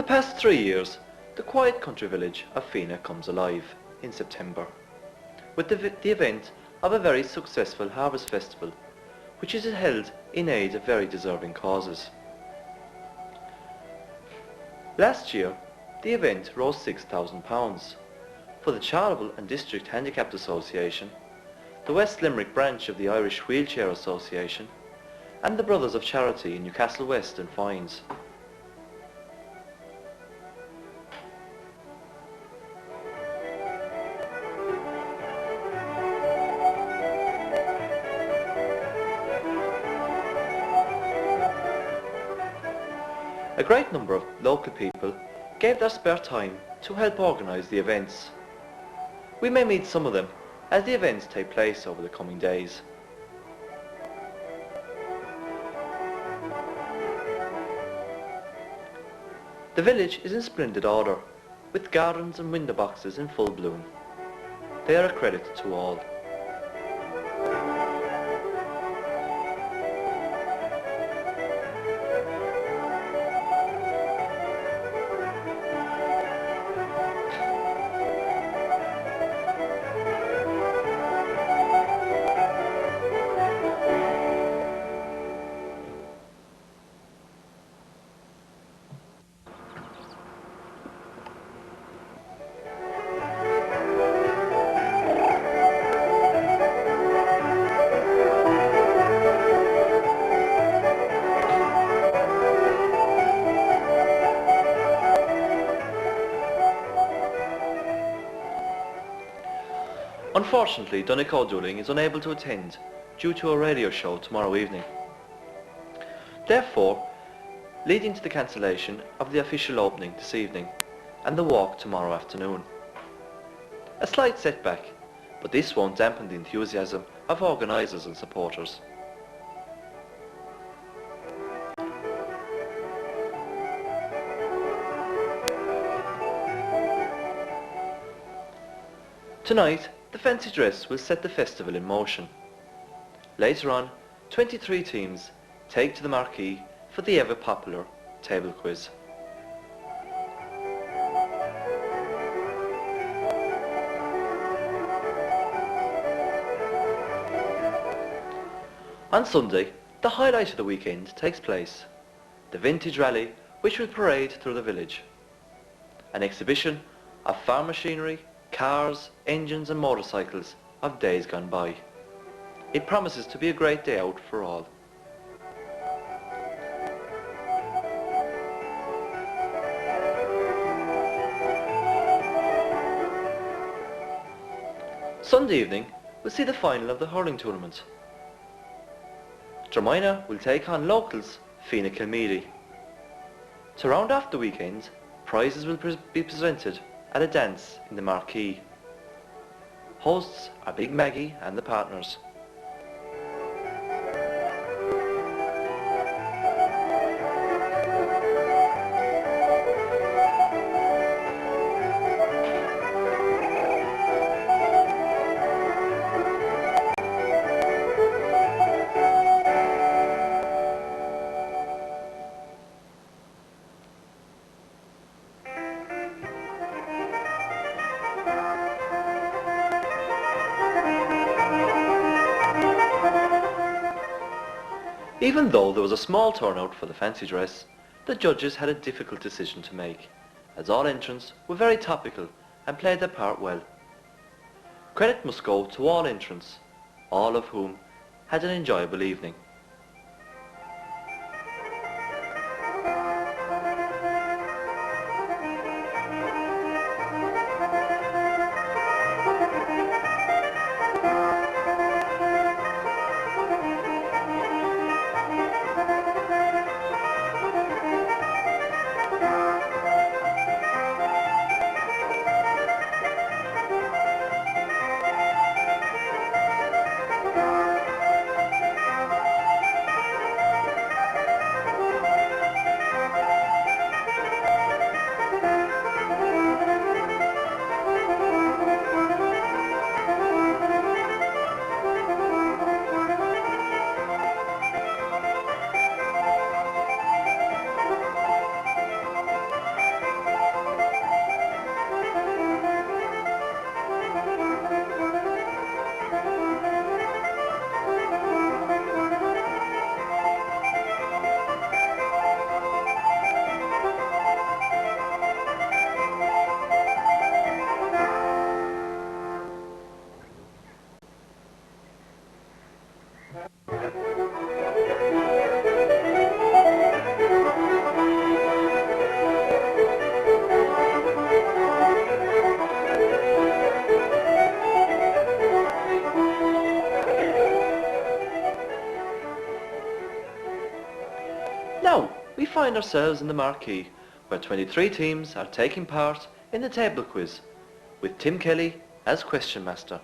past 3 years, the quiet country village of Feenagh comes alive in September with the event of a very successful harvest festival, which is held in aid of very deserving causes. Last year, the event rose £6,000 for the Charitable and District Handicapped Association, the West Limerick branch of the Irish Wheelchair Association, and the Brothers of Charity in Newcastle West and Foynes. A great number of local people gave their spare time to help organise the events. We may meet some of them as the events take place over the coming days. The village is in splendid order, with gardens and window boxes in full bloom. They are a credit to all. Unfortunately, Donegal Dooling is unable to attend due to a radio show tomorrow evening. Therefore, leading to the cancellation of the official opening this evening and the walk tomorrow afternoon. A slight setback, but this won't dampen the enthusiasm of organisers and supporters. Tonight, the fancy dress will set the festival in motion. Later on, 23 teams take to the marquee for the ever-popular table quiz. On Sunday, the highlight of the weekend takes place, the Vintage Rally, which will parade through the village. An exhibition of farm machinery, cars, engines and motorcycles of days gone by. It promises to be a great day out for all. Sunday evening will see the final of the hurling tournament. Dromina will take on locals Feenagh Kilmeedy. To round off the weekend, prizes will be presented at a dance in the marquee. Hosts are Big Maggie and the partners. Even though there was a small turnout for the fancy dress, the judges had a difficult decision to make, as all entrants were very topical and played their part well. Credit must go to all entrants, all of whom had an enjoyable evening. Now, we find ourselves in the marquee, where 23 teams are taking part in the table quiz, with Tim Kelly as question master.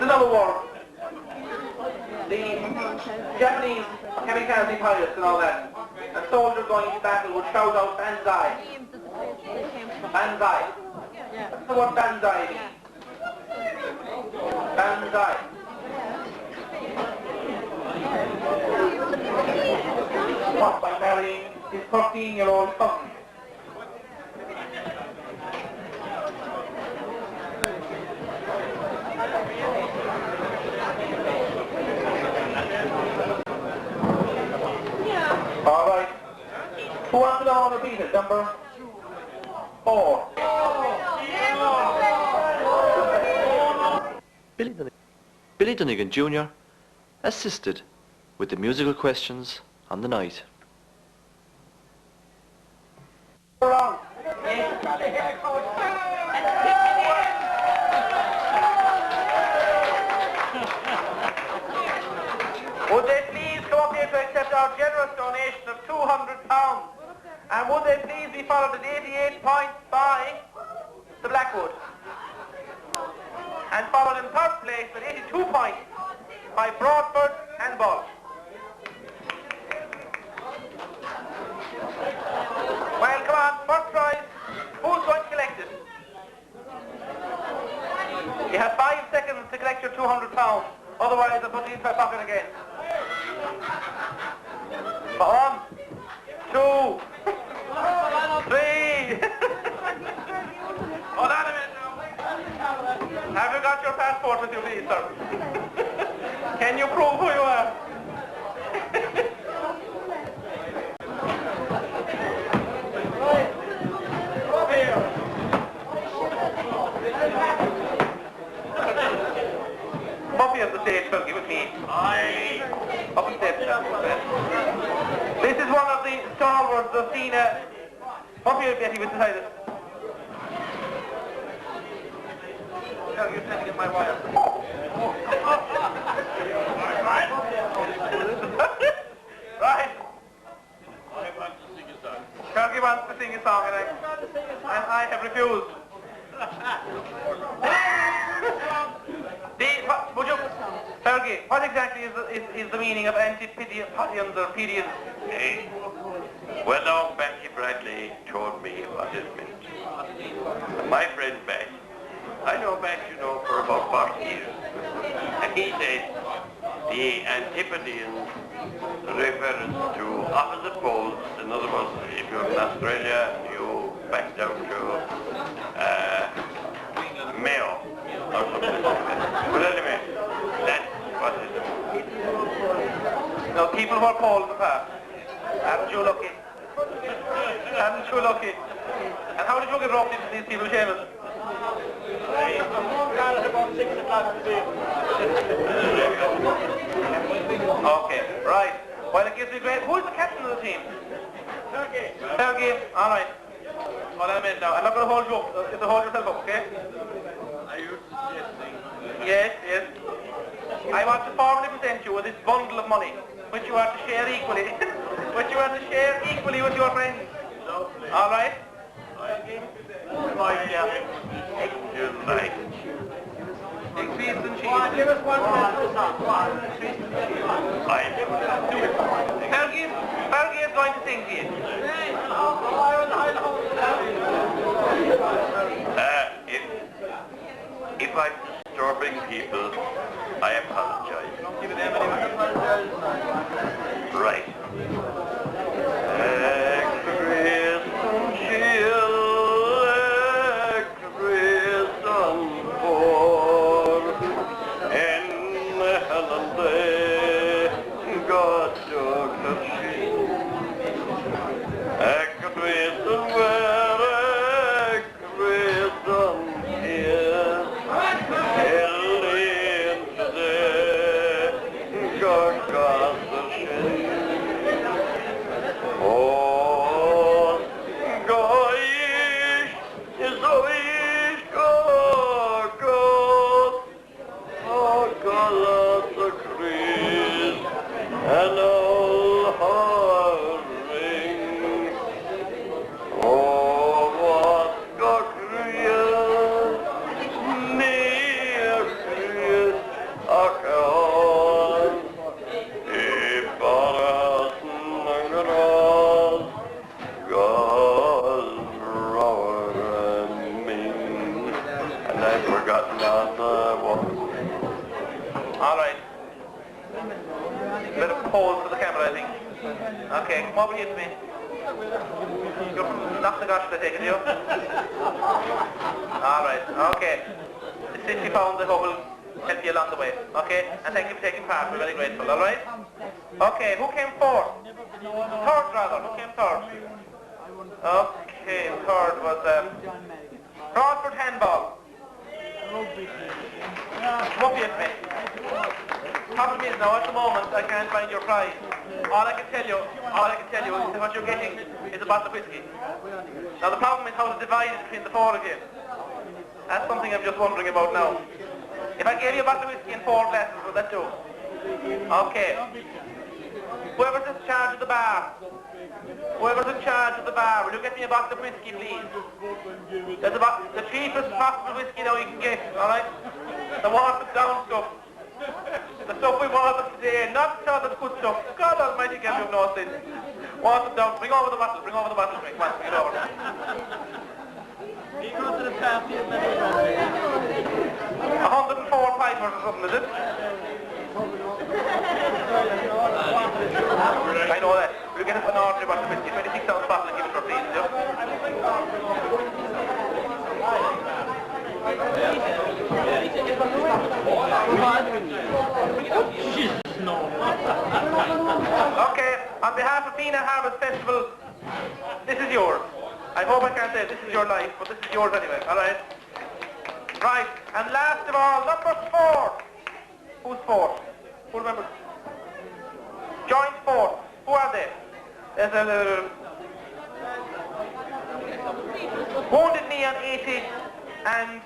Another war. The Japanese kamikaze pilots and all that. A soldier going into battle would shout out Banzai. Banzai. What's the word Banzai? Banzai. What, by marrying his 13-year-old cousin? All right. Who wants to know how to beat it? Number 4. Billy Dunnigan Jr. assisted with the musical questions on the night. Wrong. Would they please come up here to accept our generous donation of £200? And would they please be followed at 88 points by the Blackwood? And followed in third place with 82 points by Broadford and Bull. Well, come on, first prize. Who's going to collect it? You have 5 seconds to collect your £200. Otherwise, I'll put it into my pocket again. 1, 2, 3. Hold on a minute now. Have you got your passport with you, please, sir? Can you prove who you are? Up here. Up here at the stage, Fergie, with me. Aye. Up the steps. This is one of the stalwarts of Feenagh. Up here, Betty, with the side. You're trying to get my wire. Right. Right. Fergie wants to sing a song, and I have refused. Would you, Fergie, what exactly is the meaning of Antipodeans or Pedians? Well, now, Becky Bradley told me what it meant. My friend Beck, I know Beck, you know, for about 40 years. And he said the Antipodeans refers to opposite poles. In other words, if you're in Australia, you back down to Mayo or something like that. But anyway, that's what it is. No, people who are poles in the past. Haven't you lucky? Haven't you lucky? And how did you get roped into these people, Seamus? Okay, right. Well, it gives me great... Who is the captain of the team? Fergie. All right. Hold on a minute now. I'm not going to hold you up. You have to hold yourself up, okay? Are you suggesting? Yes, yes. I want to formally present you with this bundle of money, which you are to share equally. Which you are to share equally with your friends. Lovely. All right? My dear. You like. Egg, cheese and cheese. Give us one Fergie is going to sing to you. if I'm disturbing people, I apologize. Right. Okay, come over here to me. You're from Knocknagosh, I take it, you? Alright, okay. The 60 pounds I hope will help you along the way, okay? And thank you for taking part, we're very grateful, alright? Okay, who came fourth? Third rather, who came third? Okay, third was Broadford handball. Come up here to me. Problem is now, at the moment, I can't find your prize. All I can tell you is that what you're getting is a bottle of whiskey. Now the problem is how to divide it between the four of you. That's something I'm just wondering about now. If I gave you a bottle of whiskey and 4 glasses, would that do? Okay. Whoever's in charge of the bar, will you get me a bottle of whiskey, please? There's about the cheapest possible whiskey now you can get, alright? The watered down stuff. The stuff we watered today, not the good stuff. God almighty, can you have no sense. Watered down. Bring over the bottle, Come on, get over. You go to the party and 104 pipers or something, is it? I know that. We'll get us an ordinary bottle of whiskey, 26 ounce bottle, and give it for please, yeah? Okay, on behalf of Feenagh Festival, this is yours. I hope I can't say this is your life, but this is yours anyway, alright? Right, and last of all, number 4. Who's 4? Who remembers? Joint 4. Who are they? There's a Wounded Knee on 80 and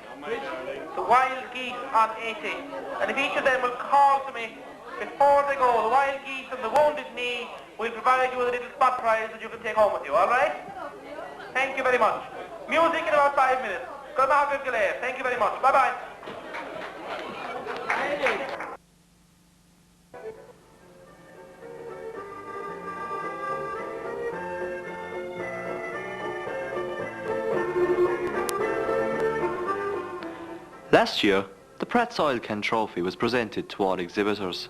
the Wild Geese on 80. And if each of them will call to me before they go, the Wild Geese and the Wounded Knee will provide you with a little spot prize that you can take home with you, alright? Thank you very much. Music in about 5 minutes. Thank you very much. Bye-bye. Last year, the Pratt's Oil Can Trophy was presented to all exhibitors.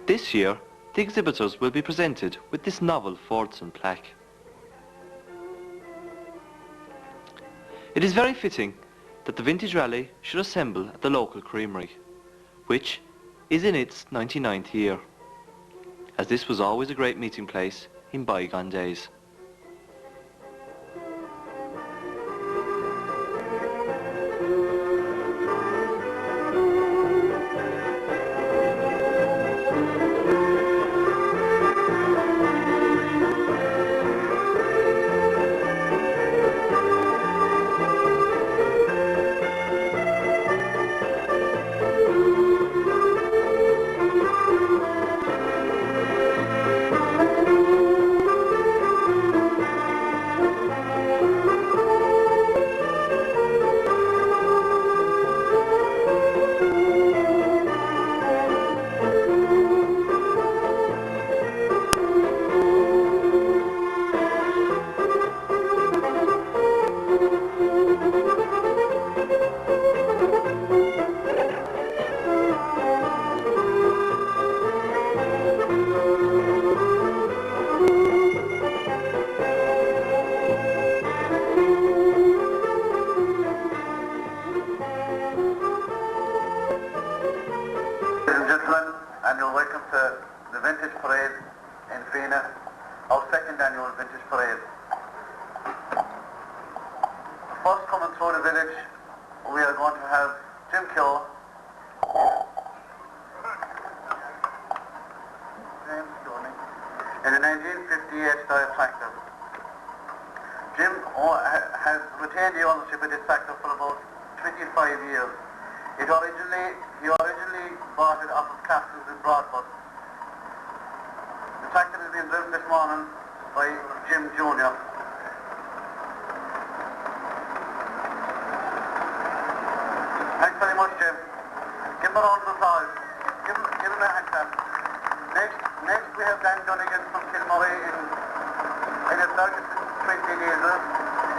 This year, the exhibitors will be presented with this novel Fordson plaque. It is very fitting that the Vintage Rally should assemble at the local creamery, which is in its 99th year, as this was always a great meeting place in bygone days. travel through the village, we are going to have Jim Keogh. In the 1958 style tractor. Jim has retained the ownership of this tractor for about 25 years. He originally bought it off of Castles in Broadfoot. The tractor has been driven this morning by Jim Jr. Thanks very much, Jim. Give him a round of applause. Give him a hand clap. Next we have Dan Dunnigan from Kilmurray in a Ferguson 20 diesel,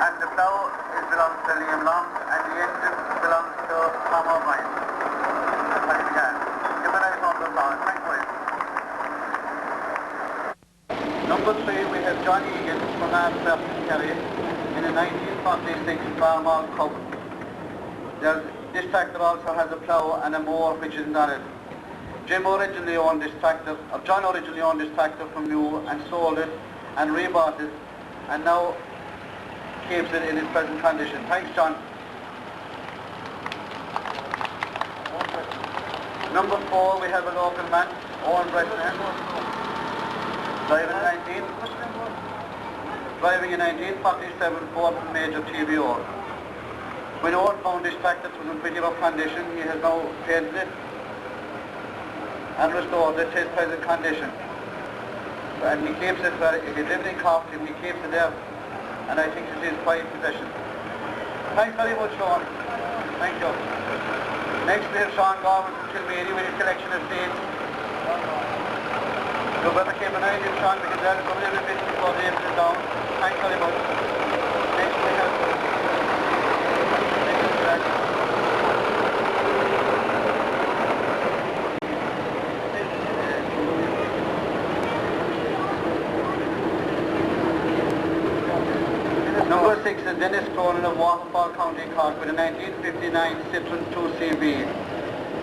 and the plough belongs to Liam Long and the engine belongs to Tom O'Brien. That's how you began. Give him a nice round of applause. Thanks for it. Number 3 we have John Egan from Amsterdam, Kerry in a 1946 Farmall Cup. This tractor also has a plough and a mower which isn't on it. John originally owned this tractor from you and sold it and rebought it and now keeps it in its present condition. Thanks, John. Number 4 we have a local man, Owen Bresnan, driving a 1947 Ford from Major T.V.s. When Owen found this tractor, it was in pretty rough condition. He has now painted it and restored it to its present condition. And he keeps it where he lives in Cork and he keeps it there, and I think it is pride possession. Thanks very much, Sean. Thank you. Next we have Sean Gorman from Kilmary with his collection of seeds. You better keep an eye on him, Sean, because they'll come a little bit before they put it down. Thanks very much. Next we have Number 6 is Dennis Cronin of Waterfall, County Cork with a 1959 Citroen 2CV.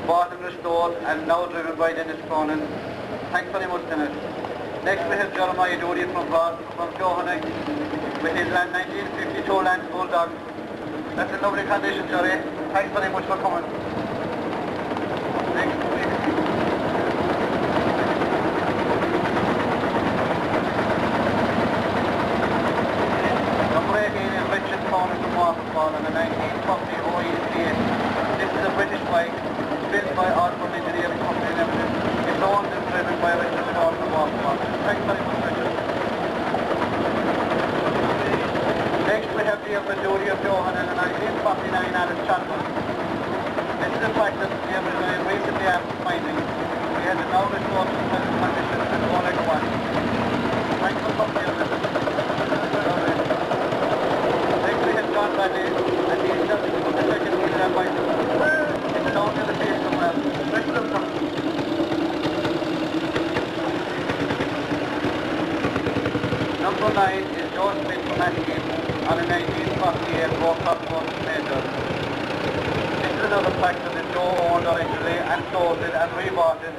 Bought and restored and now driven by Dennis Cronin. Thanks very much, Dennis. Next we have Jeremiah Doody from Johannig with his 1952 Lance Bulldog. That's in lovely condition, Jerry. Thanks very much for coming. Next, please. Number 18 is Richard Cronin from Waterfall and a 1940 OEC. This is a British bike built by Osborne Engineering Company Limited. It's owned and driven by Richard Cronin from Waterfall. Thanks very much, Richard. Next we have the Duty of Johan and a 1949 Alice Chandler. This is a tractor that we have recently after finding. We had it now restored to present condition and all like one. Thanks for coming here, Richard. Next we have John Bradley and he's just the second wheel that bicycle. It's down to the face somewhere. Let's look up. Number 9 is George Smith from Ashby on a 1948 Walcott Morton Major. This is another tractor that Joe owned originally and sold it and rebought it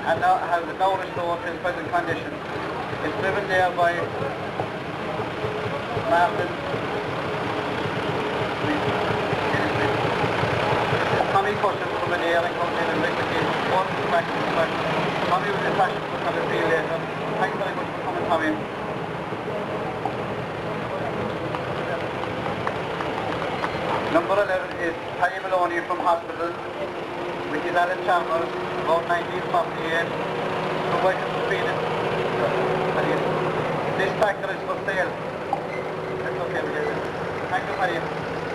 and now has it now restored to its present condition. It's driven there by Martin. Tommy Cushing from Adair and comes in and replicates one tractor. Tommy was in fashion for coming to you later. Thanks very much for coming, Tommy. Number 11 is Paddy Maloney from Hospital, which is Alan Chalmers, about 1948. So I can repeat it. This tractor is for sale. That's okay, we get it. Thank you, Paddy.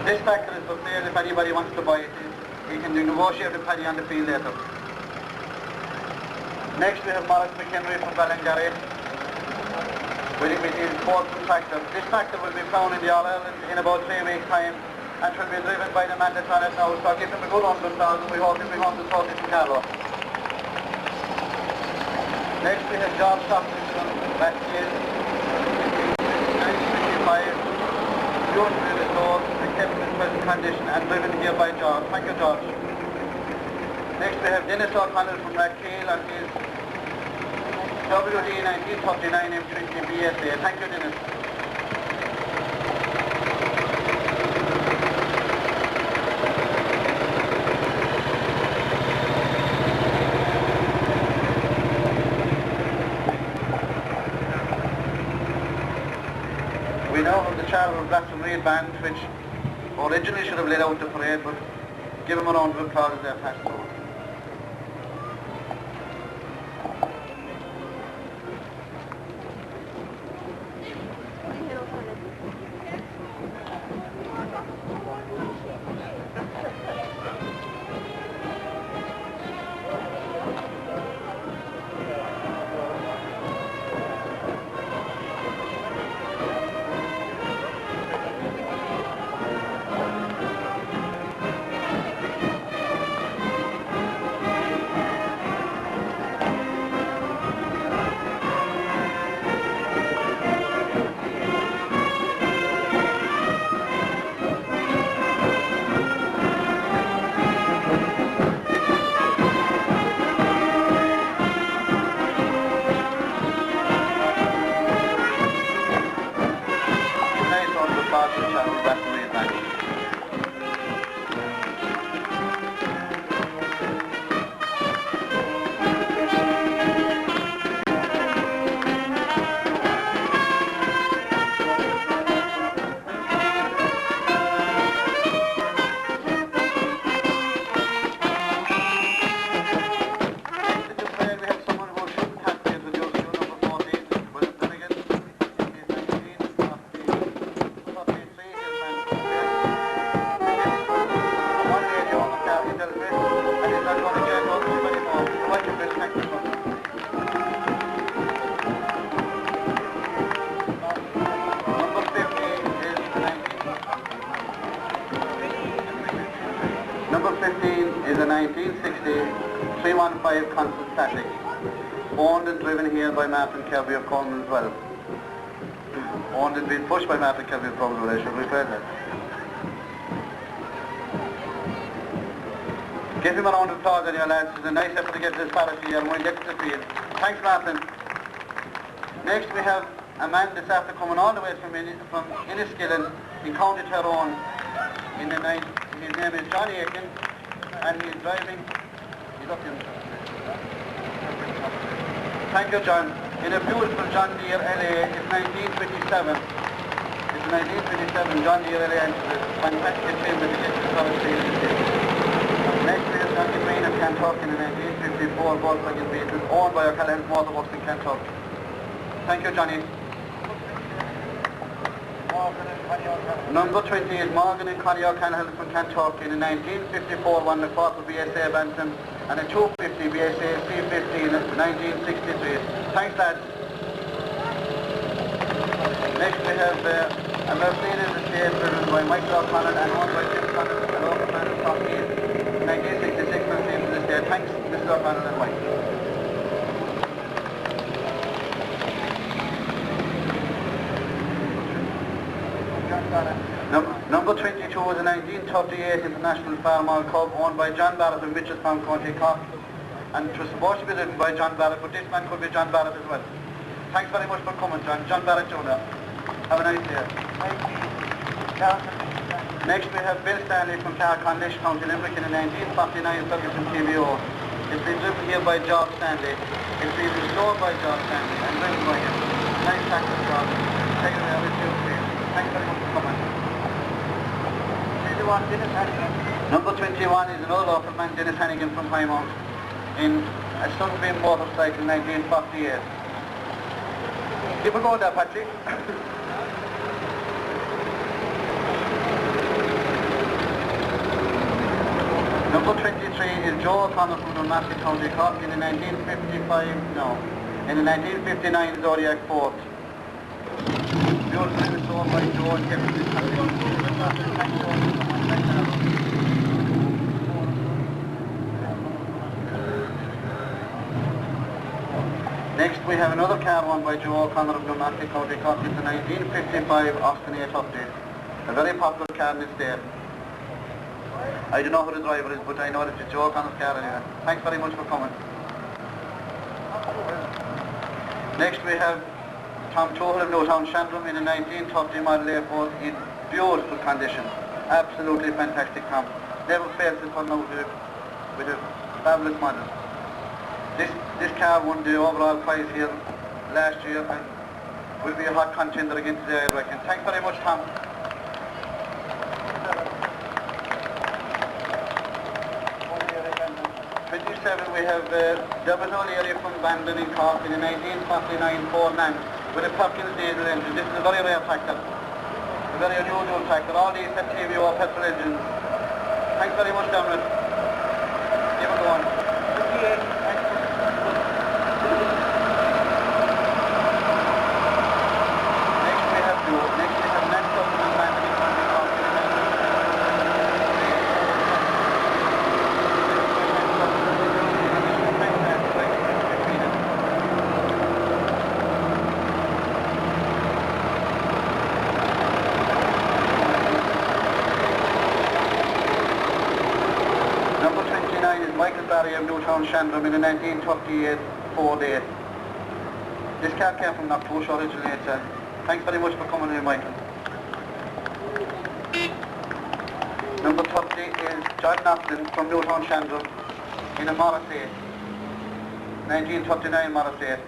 This tractor is for sale. If anybody wants to buy it, we can negotiate with Paddy on the field later. Next we have Morris McHenry from Ballingarry with his Ford tractor. This tractor will be found in the All Ireland in about 3 weeks' time and will be driven by the man that's on it now, so I'll give him a good 100,000. We hope he'll be home to sort it in Carlo. Next we have George Shopton from Batchies, 1955, beautifully restored and kept in present condition and driven here by George. Thank you, George. Next we have Dennis O'Connell from Rathkeil and his WD 1939 M20 BSA. Thank you, Dennis. Street Band, which originally should have led out the parade, but give them a round of applause as they pass through. Number 15 is a 1960 315 Constant Static, owned and driven here by Martin Kirby of Cornwall as well. Owned and been pushed by Martin Kirby of Cornwall, I should rephrase that. Give him a round of applause, anyway, lads. It's a nice effort to get this ballot here and we'll get to the field. Thanks, Martin. Next we have a man this after coming all the way from Enniskillen in County Tyrone. In the night, his name is John Aiken, and he's driving. He's up in. Thank you, John. In a beautiful John Deere LA, it's 1927. It's 1927 John Deere LA, and it's a fantastic film that gets the solid steel. Next we have Johnny Green of Kanturk in the 1954 Volkswagen vehicle, owned by O'Callaghan's Motorworks in Kanturk. Thank you, Johnny. Number 20 is Morgan and Connie O'Callaghan from Kanturk in the 1954 won the quarter BSA Bantam and a 250 BSA C50 in 1963. Thanks, lads. Next we have a Mercedes estate driven by Michael O'Connell and owned by Jim Connell, a local man of Top East. 1966 Mercedes estate. Thanks, Mr. O'Connell and Mike. Number 22 is a 1938 International Farm Cup owned by John Barrett of Mitchelstown, County Cork. And it was supposed to be driven by John Barrett, but this man could be John Barrett as well. Thanks very much for coming, John. John Barrett Jr. Have a nice day. Next we have Bill Stanley from Carcondish, County Limerick in the 1949 Ferguson TVO. It's been driven here by George Stanley. It's been restored by George Stanley and driven by him. Nice practice, George. Take it away with you, please. Thanks very much for coming. Number 21 is another local man, Dennis Hannigan from Plymouth, in a Sunbeam motorcycle in 1948. Keep it going there, Patrick. Number 23 is Joe O'Connor from Dunmasky, County Cork in the 1959 Zodiac Ford. Beautiful restored by Joe and kept in this condition. Next we have another car won by Joe O'Connor of Dunmasky, County Cork. It's a 1955 Austin 850. A very popular car in this state. I don't know who the driver is, but I know that it's Joe O'Connor's car anyway. Thanks very much for coming. Next we have Tom Tohal of Newtown Shandrum in a 1930 Model A4 in beautiful condition. Absolutely fantastic, Tom. Never fails to turn out with a fabulous model. This car won the overall prize here last year and will be a hot contender again today, I reckon. Thanks very much, Tom. 47 we have Dermot O'Leary from Bandon in Cork in a 1949 Ford Nant with a Perkins diesel engine. This is a very rare tractor, a very unusual tractor. All these have T.V.s petrol engines. Thanks very much, Dermot. Keep it going. 58. Of Newtown Shandrum in a 1938 Ford 8. This car came from Knockbush originally. Thanks very much for coming in, Michael. Number 30 is John Knocklin from Newtown Shandrum in a Morris 8. 1939 Morris 8.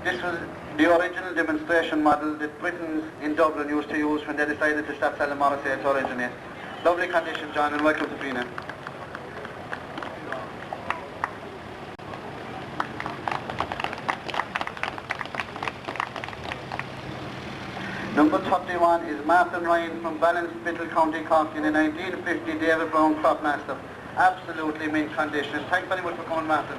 This was the original demonstration model that Britons in Dublin used to use when they decided to start selling Morris 8s originally. Lovely condition, John, and welcome to Feenagh. Number 31 is Martin Ryan from Ballinspittle, County Cork in a 1950 David Brown Cropmaster. Absolutely mint condition. Thanks very much for coming, Martin.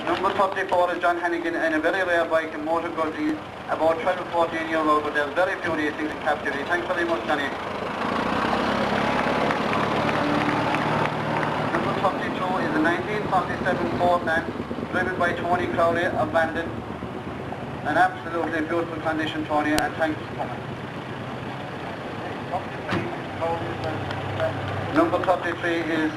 Number 34 is John Hannigan in a very rare bike in Motor Gully, about 12 or 14 years old, but there's very few of these things in captivity. Thanks very much, Johnny. Number 32 is a 1947 Ford Nant, driven by Tony Crowley of Bandon. An absolutely beautiful condition, Tony, and thanks for coming. Number 33 is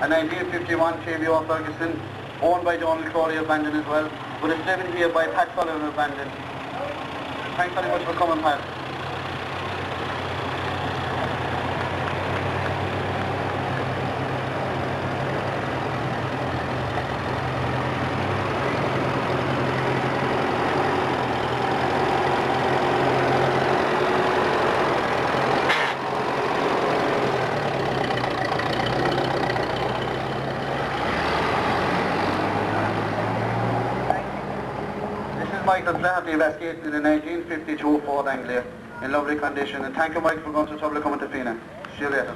a 1951 T.V.s Ferguson, owned by Donald Crowley of Bandon as well, but it's driven here by Pat Sullivan of Bandon. Thanks very much for coming, Pat. Michael Flaherty Vasquez in a 1952 Ford Anglia in lovely condition, and thank you, Mike, for going to trouble coming to Feenagh. See you later.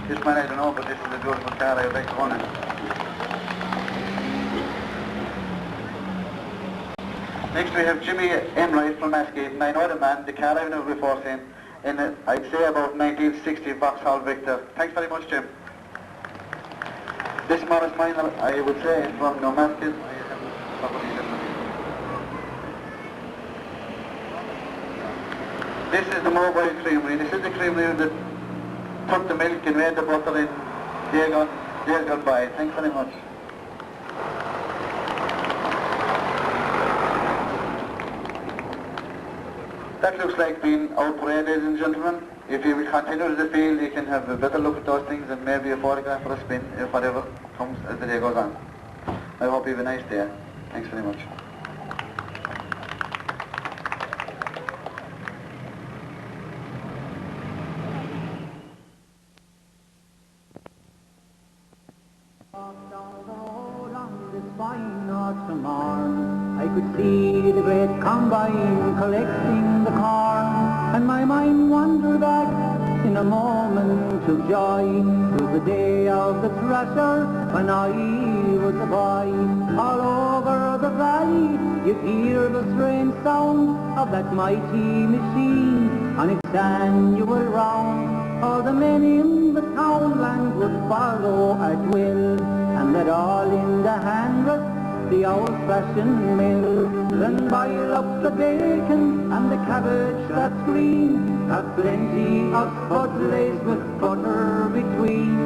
This man I don't know, but this is a beautiful car I'd like to run in. Next we have Jimmy Enright from Masgate, and I know the man, the car I've never before seen, in a, I'd say about 1960 Vauxhall Victor. Thanks very much, Jim. This Morris Minor, I would say, is from Masgate. This is the mobile creamery. This is the creamery that took the milk and made the butter in days gone by. Thanks very much. That looks like being our parade, ladies and gentlemen. If you will continue to the field, you can have a better look at those things and maybe a photograph or a spin, if whatever comes as the day goes on. I hope you have a nice day. Thanks very much. I could see the great combine collecting the corn, and my mind wandered back in a moment of joy to the day of the thrasher when I was a boy. All over the valley you'd hear the strange sound of that mighty machine on its annual round. All the men in the townland would follow at will, and they'd all in the handrest the old-fashioned mill, then boil up the bacon and the cabbage that's green, have plenty of spud laced with butter between.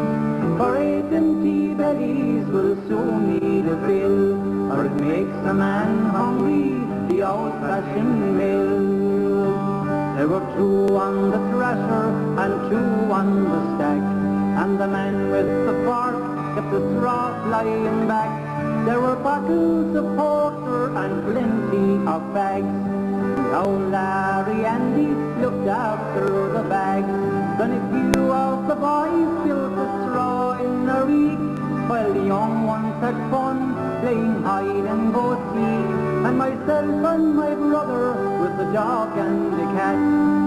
For 8 empty bellies will soon need a fill, or it makes a man hungry, the old-fashioned mill. There were 2 on the thrasher and 2 on the stack, and the man with the fork kept the straw flying back. There were bottles of porter and plenty of bags. Old Larry Andy looked after the bags. Then a few of the boys built a straw in a reek, while the young ones had fun, playing hide and go seek, and myself and my brother with the dog and the cat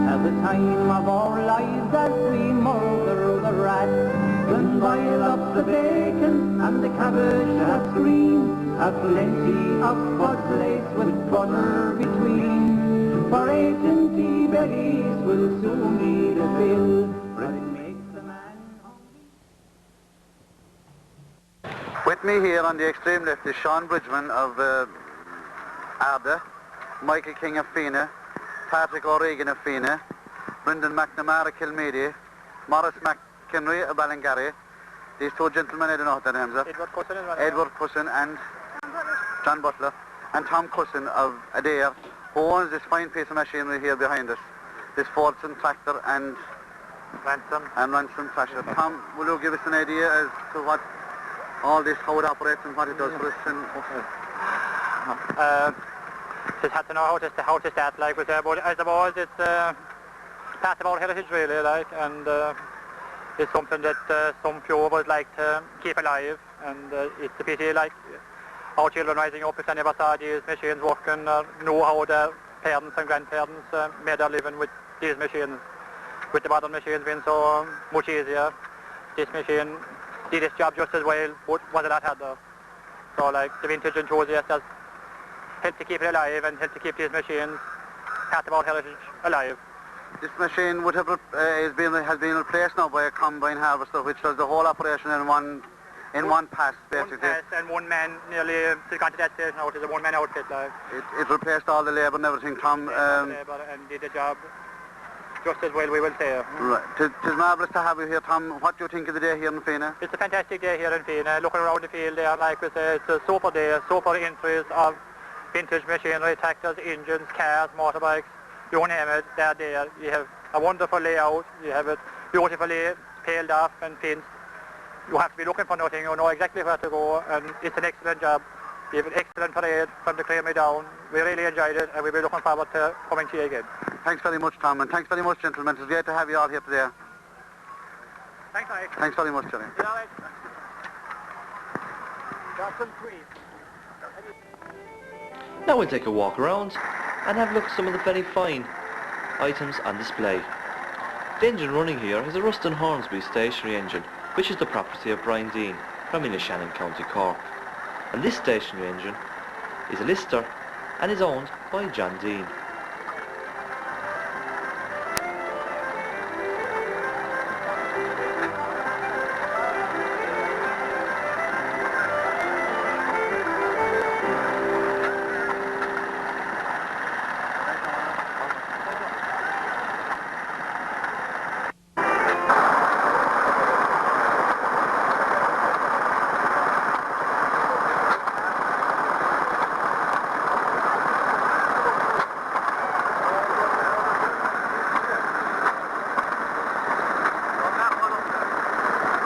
had the time of our lives as we murder the rat. Then boil up the bacon and the cabbage that's green, a plenty of fudge lace with butter between, for 8 and T.V.s will soon need a bill, but it makes a man hungry. With me here on the extreme left is Sean Bridgman of Arda, Michael King of Feenagh, Patrick O'Regan of Feenagh, Brendan McNamara of Kilmeady, Morris McHenry of Ballingarry. These two gentlemen, I don't know what their names are. Edward Cusson and John Butler, and Tom Cusson of Adair, who owns this fine piece of machinery here behind us, this Fordson tractor and Ransom tractor. Tom, will you give us an idea as to what all this, how it operates and what it does for us? Just had to know how to start, like we say, but I suppose it's part of our heritage really, like, and it's something that some few of us like to keep alive, and it's a pity, like, our children rising up if they never saw these machines working, know how their parents and grandparents made their living with these machines. With the modern machines being so much easier, this machine did its job just as well, but was a lot harder. So, like, the vintage enthusiasts help to keep it alive and help to keep these machines, part of our heritage, alive. This machine would have has been replaced now by a combine harvester, which does the whole operation in one pass, basically. One pass and one man, nearly to gone to that stage now. It is a one-man outfit, like. It replaced all the labour and everything, Tom. Labour and did the job just as well, we will say. Right. It's marvellous to have you here, Tom. What do you think of the day here in Feenagh? It's a fantastic day here in Feenagh. Looking around the field there, like we say, it's a super day, super entries of vintage machinery, tractors, engines, cars, motorbikes, you name it, they're there. You have a wonderful layout, you have it beautifully paled off and fenced. You have to be looking for nothing, you know exactly where to go, and it's an excellent job. You have an excellent parade from the Creamery down. We really enjoyed it, and we'll be looking forward to coming to you again. Thanks very much, Tom, and thanks very much, gentlemen. It's great to have you all here today. Thanks, Mike. Thanks very much, Johnny. You know it. Johnson 3. Now we'll take a walk around and have a look at some of the very fine items on display. The engine running here is a Ruston Hornsby stationary engine, which is the property of Brian Dean from Innishannon, County Cork. And this stationary engine is a Lister and is owned by John Dean.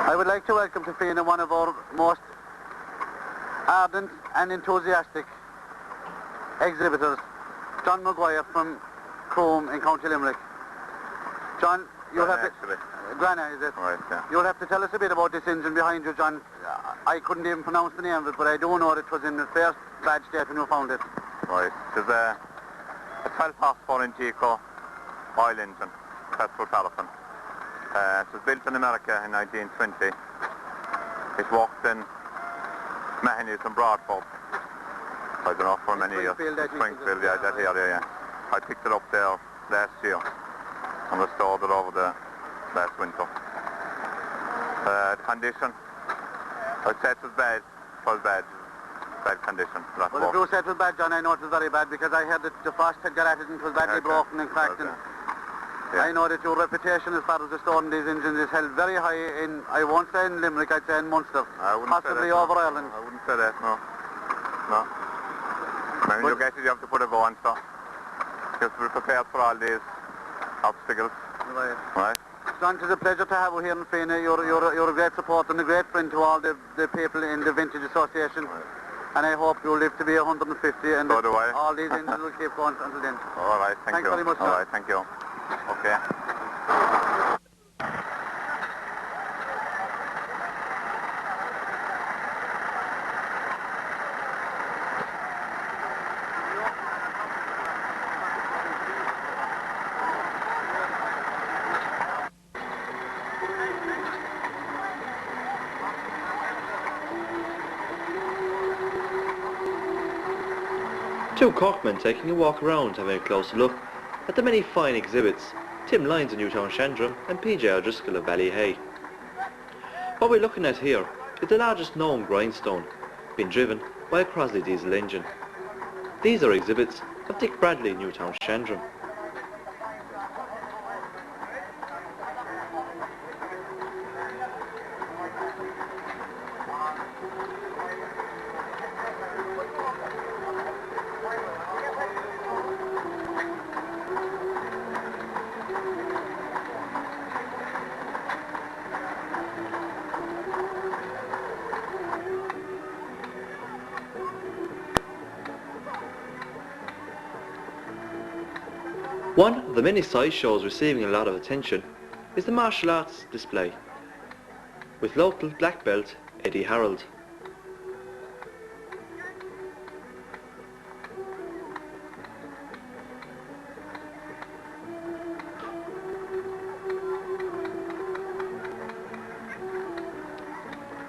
I would like to welcome to Feenagh one of our most ardent and enthusiastic exhibitors, John Maguire from Crome in County Limerick. John, you'll have to... Grana, is it? Right, yeah. You'll have to tell us a bit about this engine behind you, John. I couldn't even pronounce the name of it, but I do know that it was in the first bad state when you found it. Right. There's a 12 horsepower Intico oil engine, petrol paraffin. It was built in America in 1920. It worked in Mahonys and Broadford. I don't know for many years. Springfield, yeah, that area, yeah. I picked it up there last year and restored it over the last winter. The condition, I'd say it was bad. It was bad condition. Well, if you said it was bad, John, I know it was very bad because I heard that the frost had got at it and it was badly broken and cracked. And I know that your reputation as far as restoring these engines is held very high in, I won't say in Limerick, I'd say in Munster. Possibly over Ireland. I wouldn't say that, no. No. When you get it, you have to put a bow on, so. Because we're prepared for all these obstacles. Right. John, it's a pleasure to have you here in Feenagh. You're a great support and a great friend to all the people in the Vintage Association. Right. And I hope you'll live to be 150 and So do I. all these engines will keep going until then. All right, thanks you. Very much, All sir. right, thank you. Okay. Two Corkmen taking a walk around having a closer look at the many fine exhibits: Tim Lyons of Newtown Shandrum and PJ O'Driscoll of Ballyhay. What we're looking at here is the largest known grindstone, being driven by a Crosley diesel engine. These are exhibits of Dick Bradley, Newtown Shandrum. One of the many size shows receiving a lot of attention is the martial arts display, with local black belt Eddie Harold.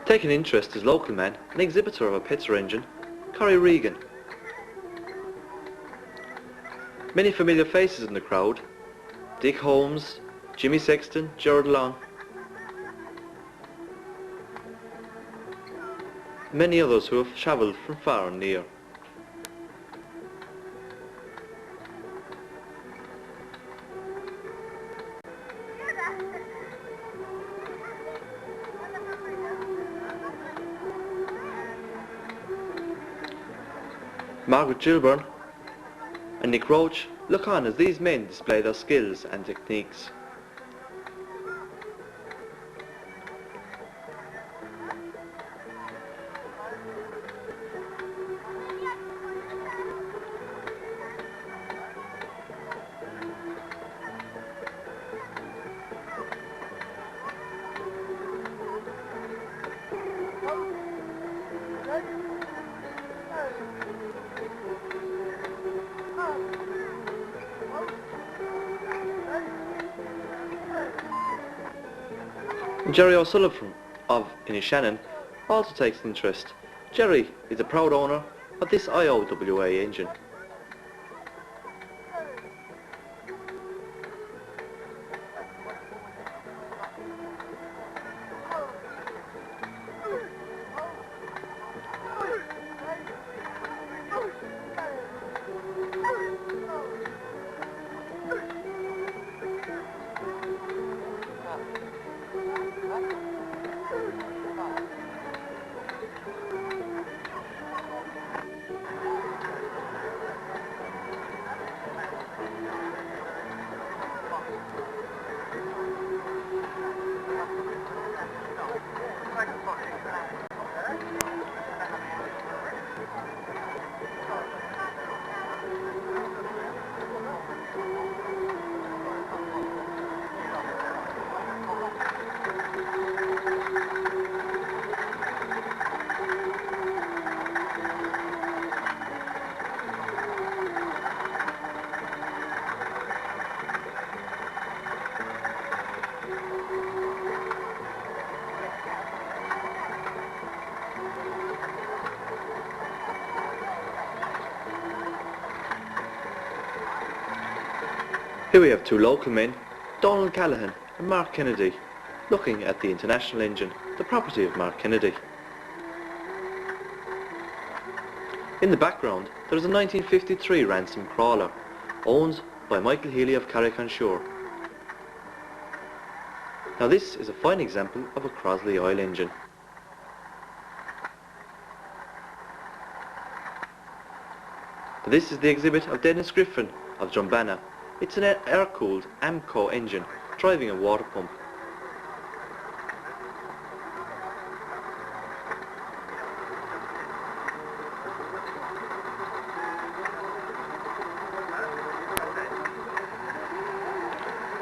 Taking interest is local man and exhibitor of a Petzer engine, Corey Regan. Many familiar faces in the crowd: Dick Holmes, Jimmy Sexton, Gerard Long, many others who have travelled from far and near. Margaret Gilburn and Nick Roach look on as these men display their skills and techniques. Jerry O'Sullivan of Inishannon also takes interest. Jerry is a proud owner of this IOWA engine. Here we have two local men, Donald Callahan and Mark Kennedy, looking at the International engine, the property of Mark Kennedy. In the background there is a 1953 Ransom crawler, owned by Michael Healy of Carrick-on-Shore. Now this is a fine example of a Crosley oil engine. This is the exhibit of Dennis Griffin of Drumbanna. It's an air-cooled Amco engine driving a water pump.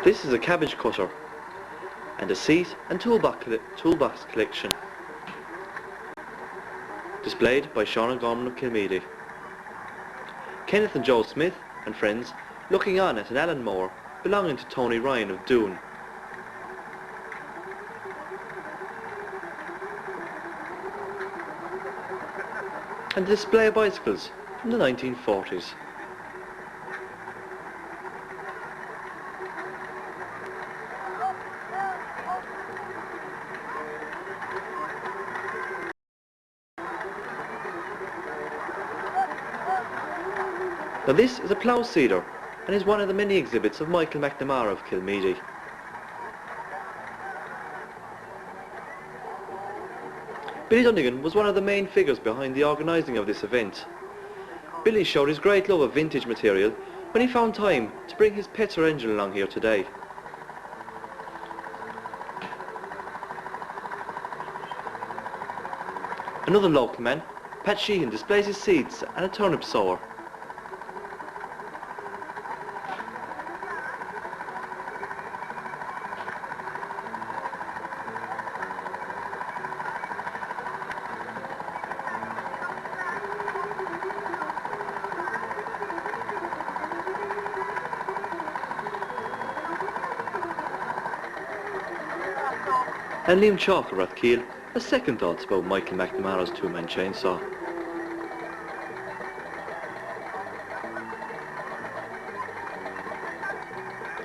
This is a cabbage cutter and a seat and toolbox collection displayed by Sean O'Gorman of Kilmeady. Kenneth and Joe Smith and friends looking on at an Allen mower belonging to Tony Ryan of Doon. And a display of bicycles in the 1940s. Now this is a plough seeder and is one of the many exhibits of Michael McNamara of Kilmeedy. Billy Dunnigan was one of the main figures behind the organising of this event. Billy showed his great love of vintage material when he found time to bring his Petzer engine along here today. Another local man, Pat Sheehan, displays his seeds and a turnip sower. And Liam Chalk of Rathkeel has second thoughts about Michael McNamara's two-man chainsaw.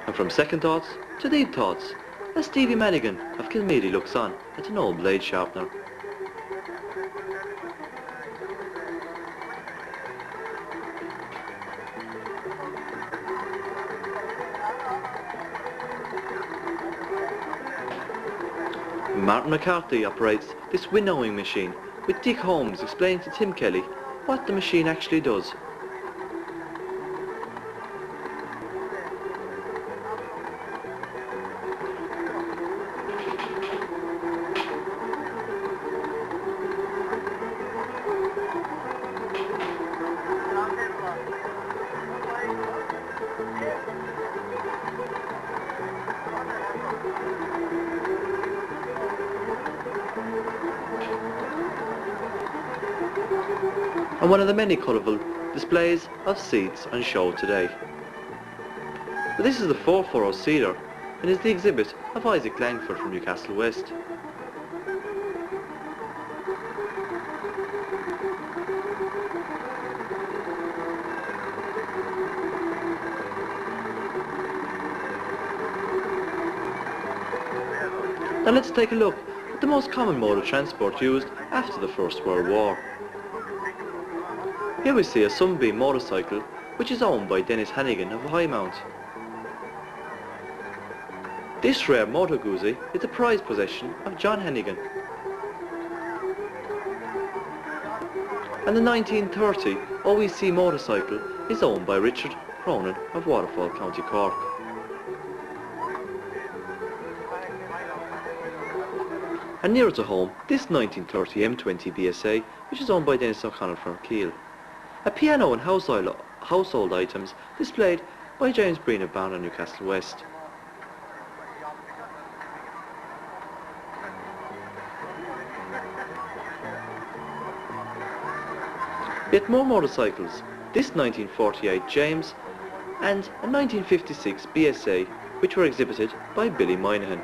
And from second thoughts to deep thoughts, as Stevie Madigan of Kilmeedy looks on at an old blade sharpener. Martin McCarthy operates this winnowing machine, with Dick Holmes explaining to Tim Kelly what the machine actually does. And one of the many colourful displays of seeds on show today. But this is the 440 Cedar and is the exhibit of Isaac Langford from Newcastle West. Now let's take a look at the most common mode of transport used after the First World War. Here we see a Sunbeam motorcycle which is owned by Dennis Hannigan of Highmount. This rare motor guzzi is the prized possession of John Hannigan. And the 1930 OEC motorcycle is owned by Richard Cronin of Waterfall, County Cork. And nearer to home, this 1930 M20 BSA, which is owned by Dennis O'Connell from Keele. A piano and household items displayed by James Breen of Barna, Newcastle West. Yet more motorcycles, this 1948 James and a 1956 BSA, which were exhibited by Billy Moynihan.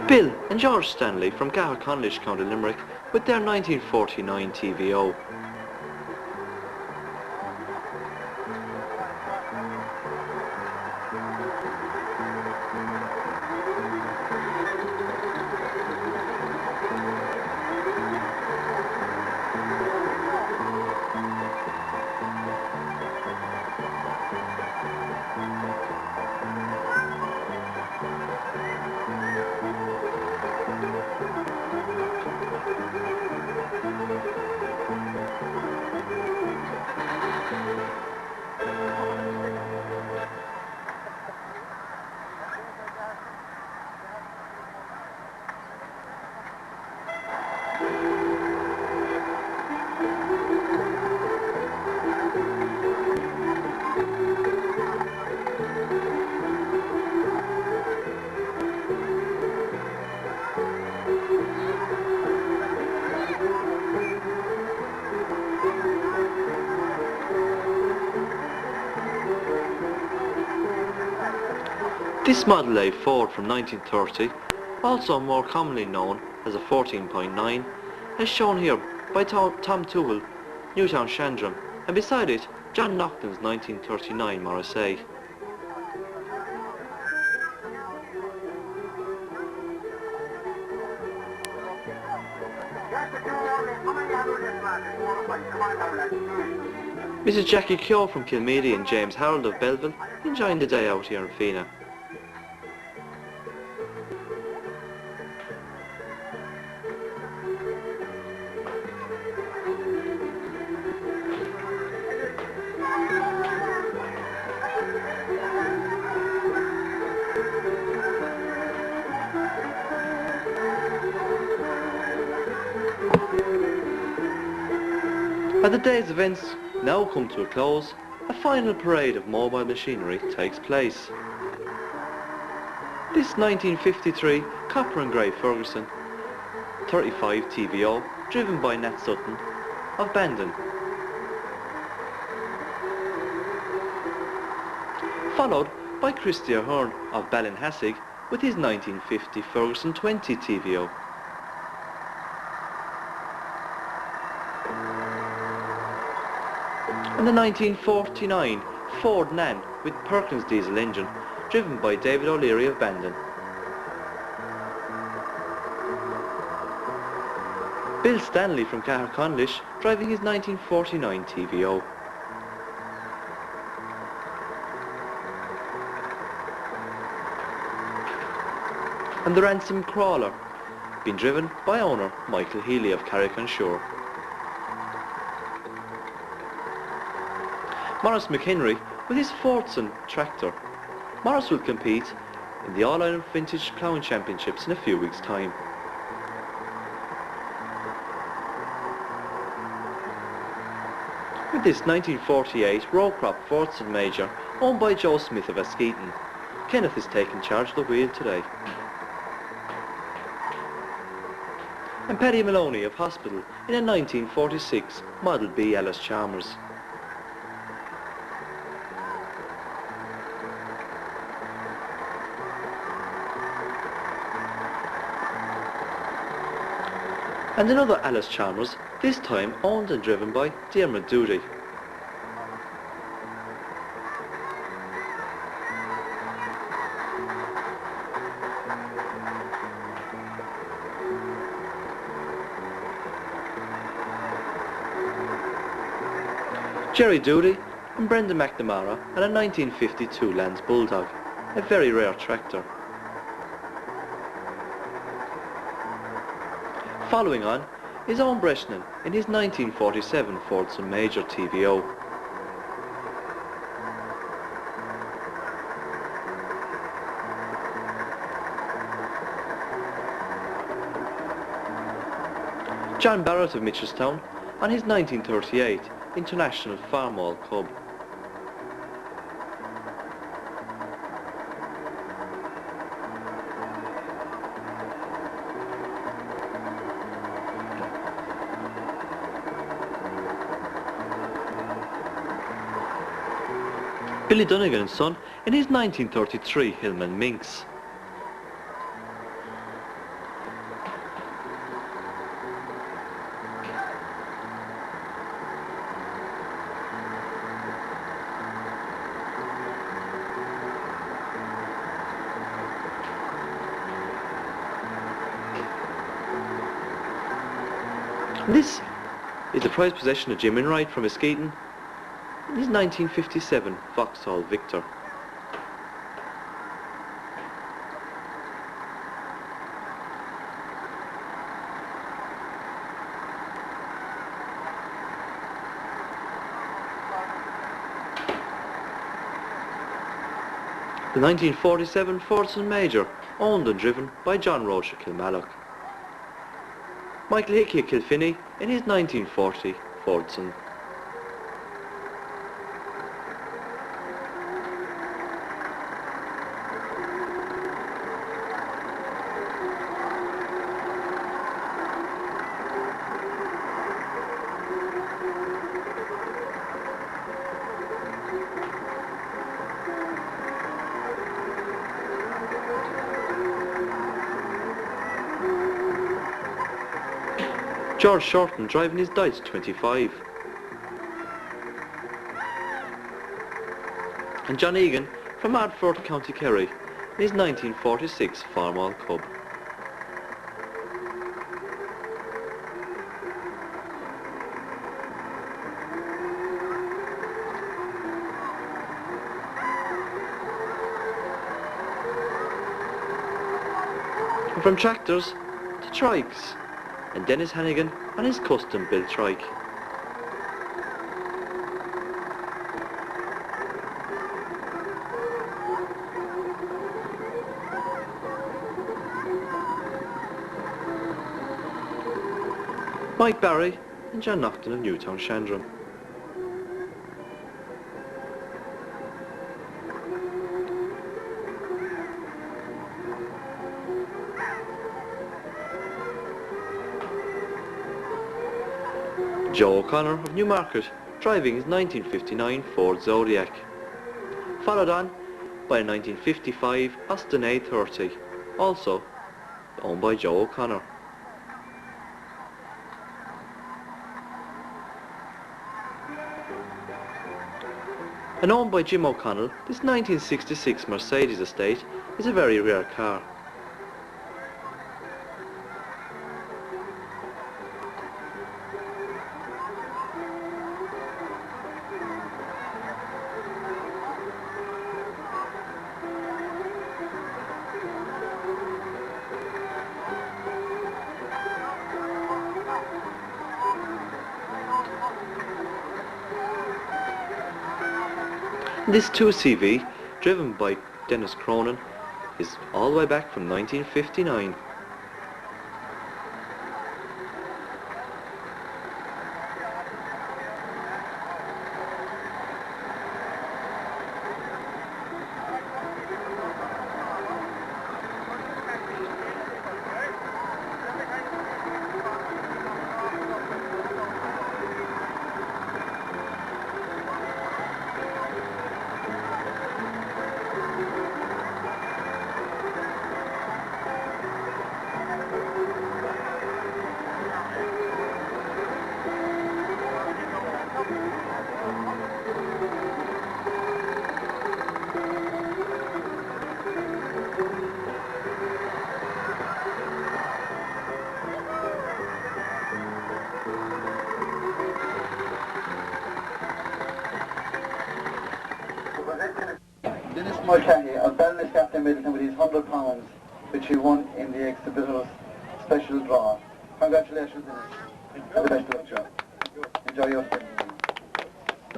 Bill and George Stanley from Gahar-Conlish, County Limerick, with their 1949 TVO. This Model A Ford from 1930, also more commonly known as a 14.9, is shown here by Tom Tuchel, Newtown Shandram, and beside it, John Naughton's 1939 Morris A. Mrs. Jackie Keogh from Kilmeady and James Harold of Belleville enjoying the day out here in Feenagh. As the day's events now come to a close, a final parade of mobile machinery takes place. This 1953 copper and grey Ferguson 35 TVO, driven by Nat Sutton of Bandon, followed by Christy Ahern of Ballinhassig with his 1950 Ferguson 20 TVO. And the 1949 Ford Nan with Perkins diesel engine, driven by David O'Leary of Bandon. Bill Stanley from Caherconlish driving his 1949 TVO. And the Ransom Crawler, being driven by owner Michael Healy of Carrick-on-Shore. Morris McHenry with his Fordson tractor. Morris will compete in the All-Ireland Vintage Ploughing Championships in a few weeks' time. With this 1948 row crop Fordson Major owned by Joe Smith of Askeaton, Kenneth is taking charge of the wheel today. And Paddy Maloney of Hospital in a 1946 Model B Alice Chalmers. And another Alice Chalmers, this time owned and driven by Diarmuid Doody. Jerry Doody and Brendan McNamara and a 1952 Lance Bulldog, a very rare tractor. Following on is Owen Breshnan in his 1947 Fordson Major TVO. John Barrett of Mitchelstown on his 1938 International Farmall Cub. Billy Donegan and Son in his 1933 Hillman Minx. This is the prized possession of Jim Enright from Askeaton in his 1957 Vauxhall Victor. The 1947 Fordson Major, owned and driven by John Roach of Kilmallock. Michael Hickey of Kilfinney in his 1940 Fordson. George Shorten driving his Dodge 25. And John Egan from Ardfort, County Kerry, in his 1946 Farmall Cub. And from tractors to trikes, and Dennis Hannigan on his custom-built trike. Mike Barry and John Naughton of Newtown Shandrum. Joe O'Connor of Newmarket driving his 1959 Ford Zodiac, followed on by a 1955 Austin A30, also owned by Joe O'Connor. And owned by Jim O'Connell, this 1966 Mercedes estate is a very rare car. This 2CV, driven by Dennis Cronin, is all the way back from 1959. Dennis Mulcahy of Ballinascafton Middleton with his £100, which he won in the exhibitor's special draw. Congratulations, Dennis. And the best of luck. Enjoy your stay.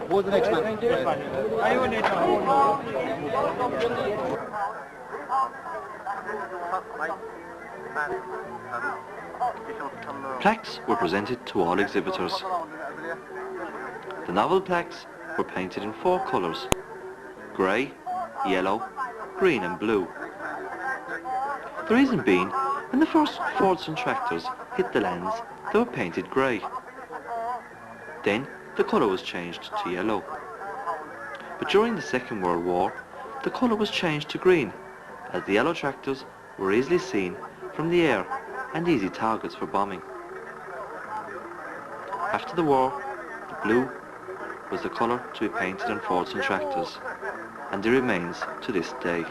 Who's the next man? Plaques were presented to all exhibitors. The novel plaques were painted in 4 colours: grey, yellow, green and blue. The reason being, when the first Fords and tractors hit the lands, they were painted grey. Then the colour was changed to yellow. But during the Second World War, the colour was changed to green, as the yellow tractors were easily seen from the air and easy targets for bombing. After the war, the blue was the colour to be painted on Fords and tractors, and it remains to this day.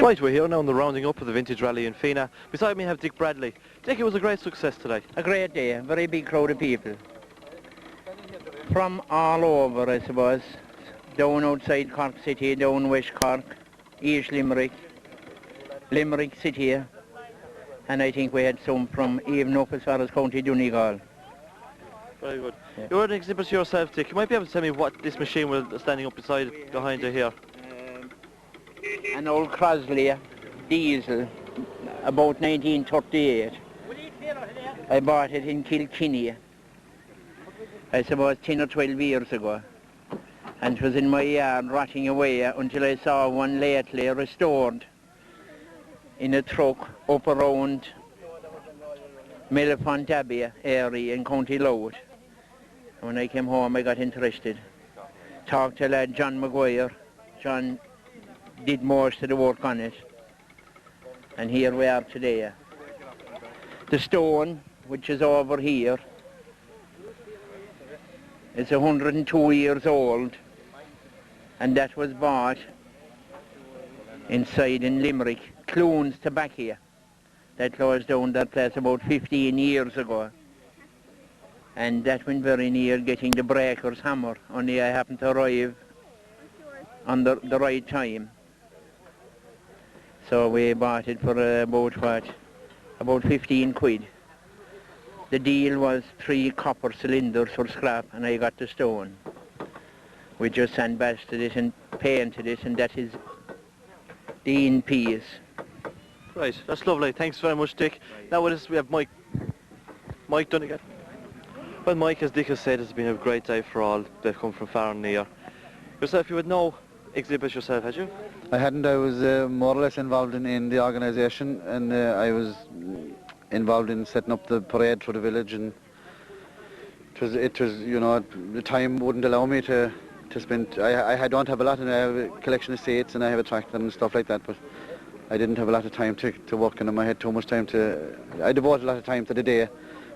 Right, we're here now in the rounding up of the Vintage Rally in Feenagh. Beside me I have Dick Bradley. Dick, it was a great success today. A great day, a very big crowd of people. From all over, I suppose. Down outside Cork City, down West Cork, East Limerick, Limerick City, and I think we had some from even up as far as County Donegal. Very good. Yeah. You're an exhibitor yourself, Dick. You might be able to tell me what this machine was standing up behind you here. An old Crosley diesel, about 1938. I bought it in Kilkenny, I suppose 10 or 12 years ago. And it was in my yard rotting away until I saw one lately restored in a truck up around Mellifont Abbey area in County Louth. And when I came home I got interested. Talked to lad John Maguire. John did most of the work on it, and here we are today. The stone, which is over here, is 102 years old, and that was bought inside in Limerick, Clunes Tobacco. That closed down that place about 15 years ago, and that went very near getting the breaker's hammer, only I happened to arrive on the right time. So we bought it for about 15 quid. The deal was 3 copper cylinders for scrap, and I got the stone. We just sandblasted it and painted it, and that is T.V.s. Right, that's lovely. Thanks very much, Dick. Now with us we have Mike. Mike Donegan. Well, Mike, as Dick has said, it's been a great day for all. They've come from far and near. Yourself, you had no exhibit yourself, had you? I hadn't. I was more or less involved in the organisation, and I was involved in setting up the parade through the village, and it was you know, the time wouldn't allow me to spend. I don't have a lot, and I have a collection of seats and I have a tractor and stuff like that, but I didn't have a lot of time to work on them. I had too much time I devoted a lot of time to the day,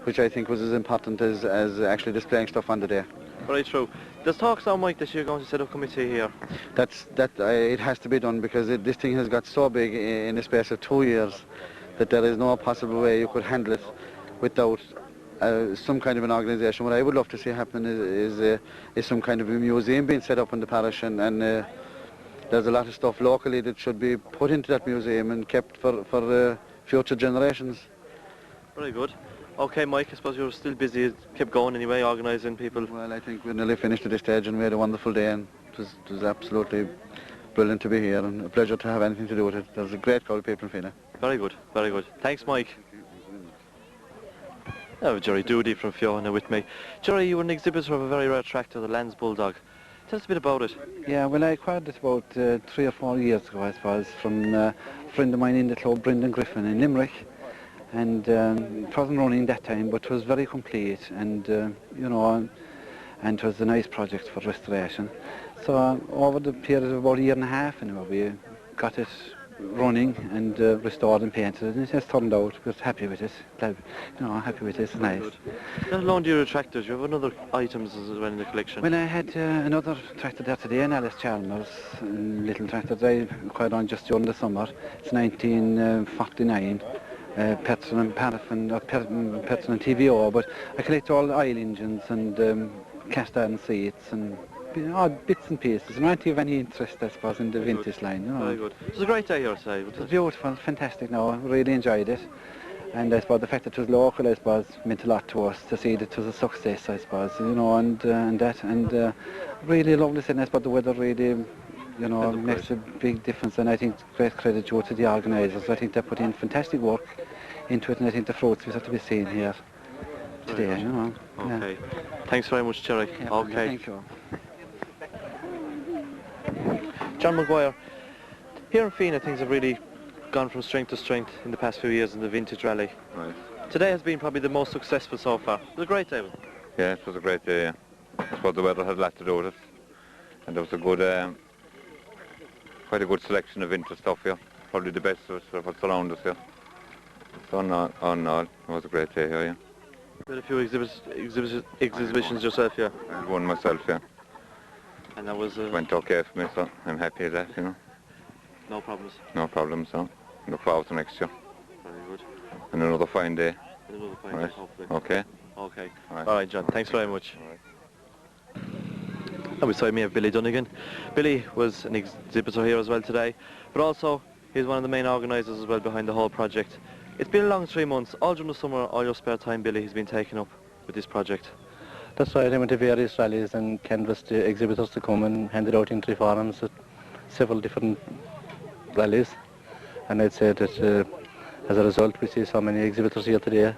which I think was as important as actually displaying stuff on the day. Very true. There's talks now, Mike, that you're going to set up a committee here. It has to be done because this thing has got so big in the space of 2 years that there is no possible way you could handle it without some kind of an organisation. What I would love to see happen is some kind of a museum being set up in the parish, and there's a lot of stuff locally that should be put into that museum and kept for future generations. Very good. Okay, Mike, I suppose you're still busy, kept going anyway, organising people. Well, I think we're nearly finished at this stage and we had a wonderful day, and it was absolutely brilliant to be here and a pleasure to have anything to do with it. There's a great crowd of people in Feenagh. Very good, very good. Thanks, Mike. I have Jerry Doody from Fiona with me. Jerry, you were an exhibitor of a very rare tractor, the Lands Bulldog. Tell us a bit about it. Yeah, well, I acquired it about 3 or 4 years ago, I suppose, from a friend of mine in the club, Brendan Griffin in Limerick. And it wasn't running that time, but it was very complete, and you know, and it was a nice project for restoration. So over the period of about a year and a half, anyway, we got it running and restored and painted it, and it has turned out. We were happy with it. You know, happy with it. It's nice. Not alone do you have tractors, you have other items as well in the collection. Well, I had another tractor there today, an Alice Chalmers, a little tractor that I acquired on just during the summer. It's 1949. Petrol and paraffin, petrol and T.V.s, but I collect all the oil engines and cast iron seats and odd bits and pieces. And I don't have any interest, I suppose, in the vintage line. You know. Very good. It was a great day here today. It was beautiful, fantastic. Now I really enjoyed it, and I suppose the fact that it was local, I suppose, meant a lot to us to see that it was a success, I suppose. You know, and really lovely. And I suppose the weather really, you know, makes a big difference, and I think great credit due to the organisers. I think they put in fantastic work into it, and I think the fruits will have to be seen here today, you know. Okay. Yeah. Thanks very much, Jerry. Yeah, okay. Thank you. John Maguire, here in Feenagh things have really gone from strength to strength in the past few years in the vintage rally. Right. Today has been probably the most successful so far. It was a great day. Yeah, it was a great day, yeah. I suppose the weather had a lot to do with it, and there was a good quite a good selection of vintage stuff here. Probably the best of what's around us here. So on all, it was a great day here, yeah. You had a few exhibitions yourself, yeah? I had one myself, yeah. And that was... went okay for me, so I'm happy with that, you know. No problems? No problems, so look forward to next year. Very good. And another fine day. And another fine day, hopefully. Okay. Okay. All right, John. Thanks very much. All right. And beside me I have Billy Dunnigan. Billy was an exhibitor here as well today, but also he's one of the main organisers as well behind the whole project. It's been a long 3 months. All during the summer, all your spare time, Billy, has been taken up with this project. That's right. I went to various rallies and canvassed the exhibitors to come and handed out entry forms at several different rallies. And I'd say that as a result we see so many exhibitors here today.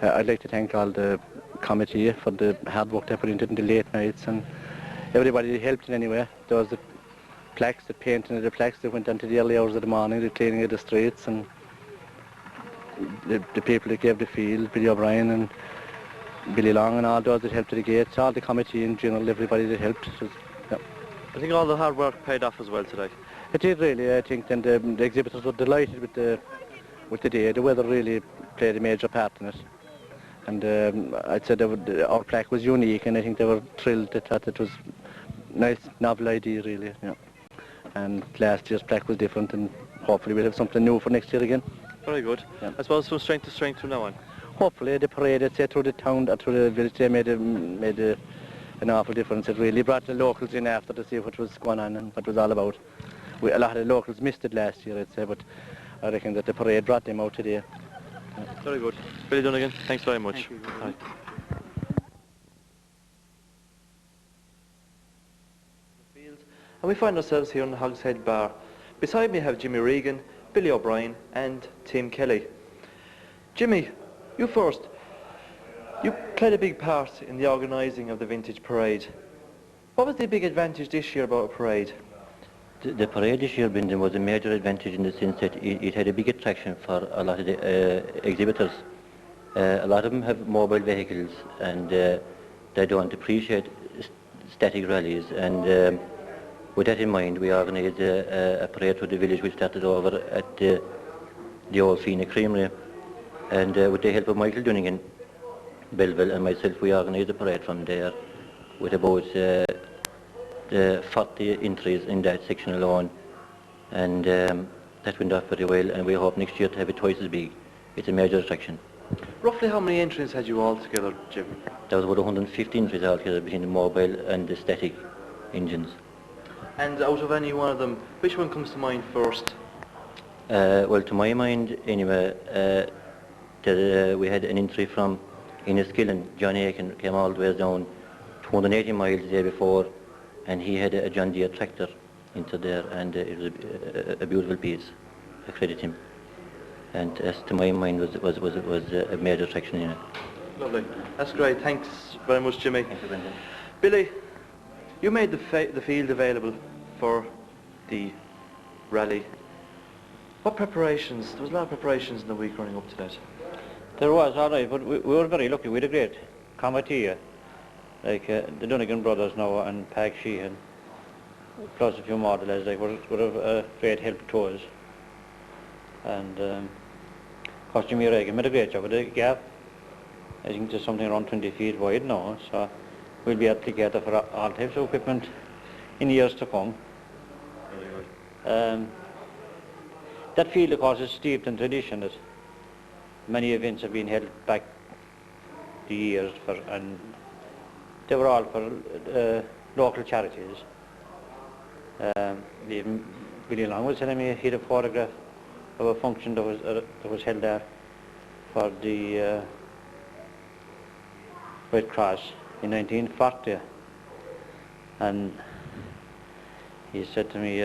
I'd like to thank all the committee for the hard work they put into it in the late nights, and everybody that helped in any way. There was the plaques, the painting of the plaques that went into the early hours of the morning, the cleaning of the streets, and the people that gave the field, Billy O'Brien and Billy Long and all those that helped at the gates, all the committee in general, everybody that helped. Yeah. I think all the hard work paid off as well today. It did really, I think, and the exhibitors were delighted with the day. The weather really played a major part in it. And I'd say our plaque was unique, and I think they were thrilled. They thought it was a nice, novel idea, really. Yeah. And last year's plaque was different, and hopefully we'll have something new for next year again. Very good. Yeah. I suppose from strength to strength from now on. Hopefully the parade, I'd say, through the town, through the village, they made an awful difference. It really brought the locals in after to see what was going on and what it was all about. A lot of the locals missed it last year, I'd say, but I reckon that the parade brought them out today. Yeah. Very good. Billy Dunnigan, thanks very much. Thank you. Right. And we find ourselves here in the Hogshead Bar. Beside me I have Jimmy Regan, Billy O'Brien and Tim Kelly. Jimmy, you first. You played a big part in the organising of the vintage parade. What was the big advantage this year about a parade? The parade this year, Brendan, was a major advantage in the sense that it had a big attraction for a lot of the exhibitors. A lot of them have mobile vehicles, and they don't appreciate static rallies, and with that in mind we organised a parade through the village. We started over at the old Feenagh Creamery, and with the help of Michael Dunnigan, Belleville and myself, we organised a parade from there with about the 40 entries in that section alone, and that went off very well, and we hope next year to have it twice as big. It's a major attraction. Roughly how many entries had you all together, Jim? There was about 150 entries altogether between the mobile and the static engines. And out of any one of them, which one comes to mind first? Well, to my mind, anyway, we had an entry from Enniskillen. John Aiken came all the way down 280 miles the day before, and he had a John Deere tractor into there, and it was a beautiful piece. I credit him. And as to my mind, was a major attraction in it. Lovely. That's great. Thanks very much, Jimmy. Thank you, Brendan. Billy, you made the field available for the rally. What preparations? There was a lot of preparations in the week running up to that. There was, all right, but we were very lucky. We had a great committee, like the Donegan brothers now and Pag Sheehan, plus a few more of the lads, like, were of great help to us. And of course Jimmy Reagan made a great job with the gap. I think there's something around 20 feet wide now, so we'll be applicated for all types of equipment in years to come. That field, of course, is steeped in tradition. That many events have been held back the years for, and they were all for local charities. Even Billy Long was telling me he had a photograph of a function that was held there for the Red Cross in 1940, and he said to me,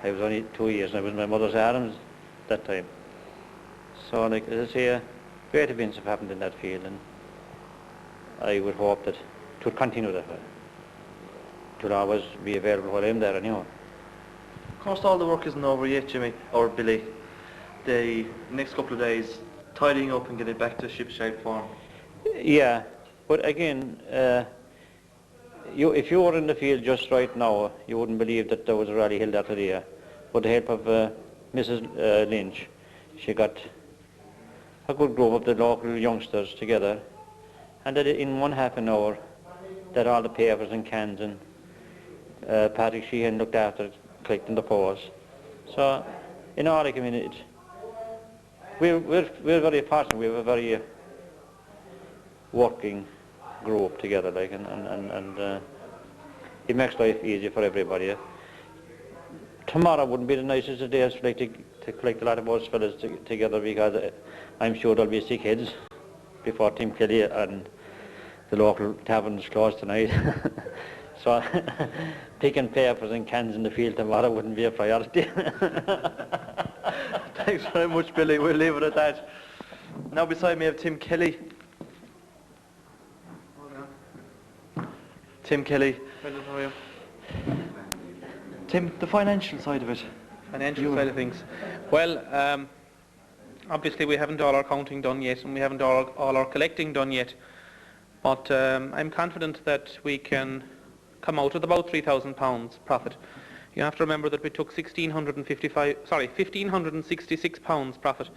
I was only 2 years and I was in my mother's arms that time. So, like, as I say, great events have happened in that field, and I would hope that it would continue that way. It would always be available while I'm there anyhow. Of course, all the work isn't over yet, Jimmy, or Billy. The next couple of days, tidying up and getting it back to ship-shape form. Yeah, but again, if you were in the field just right now, you wouldn't believe that there was a rally held after the year. With the help of Mrs. Lynch, she got a good group of the local youngsters together, and that in 1/2 an hour, that all the papers and cans and Patrick Sheehan looked after it, collecting the posts. So, in all the communities, we're very fortunate. We have a very working group together, like, and it makes life easier for everybody. Tomorrow wouldn't be the nicest of days like to collect a lot of us fellas together, because I'm sure there'll be sick heads before Tim Kelly and the local taverns closed tonight. So picking papers and cans in the field tomorrow wouldn't be a priority. Thanks very much, Billy. We'll leave it at that. Now beside me I have Tim Kelly. Tim Kelly. Brendan, how are you? Tim, the financial side of it. Financial side of things. Well, obviously we haven't all our counting done yet, and we haven't all our collecting done yet. But I'm confident that we can come out with about £3,000 profit. You have to remember that we took £1,566 profit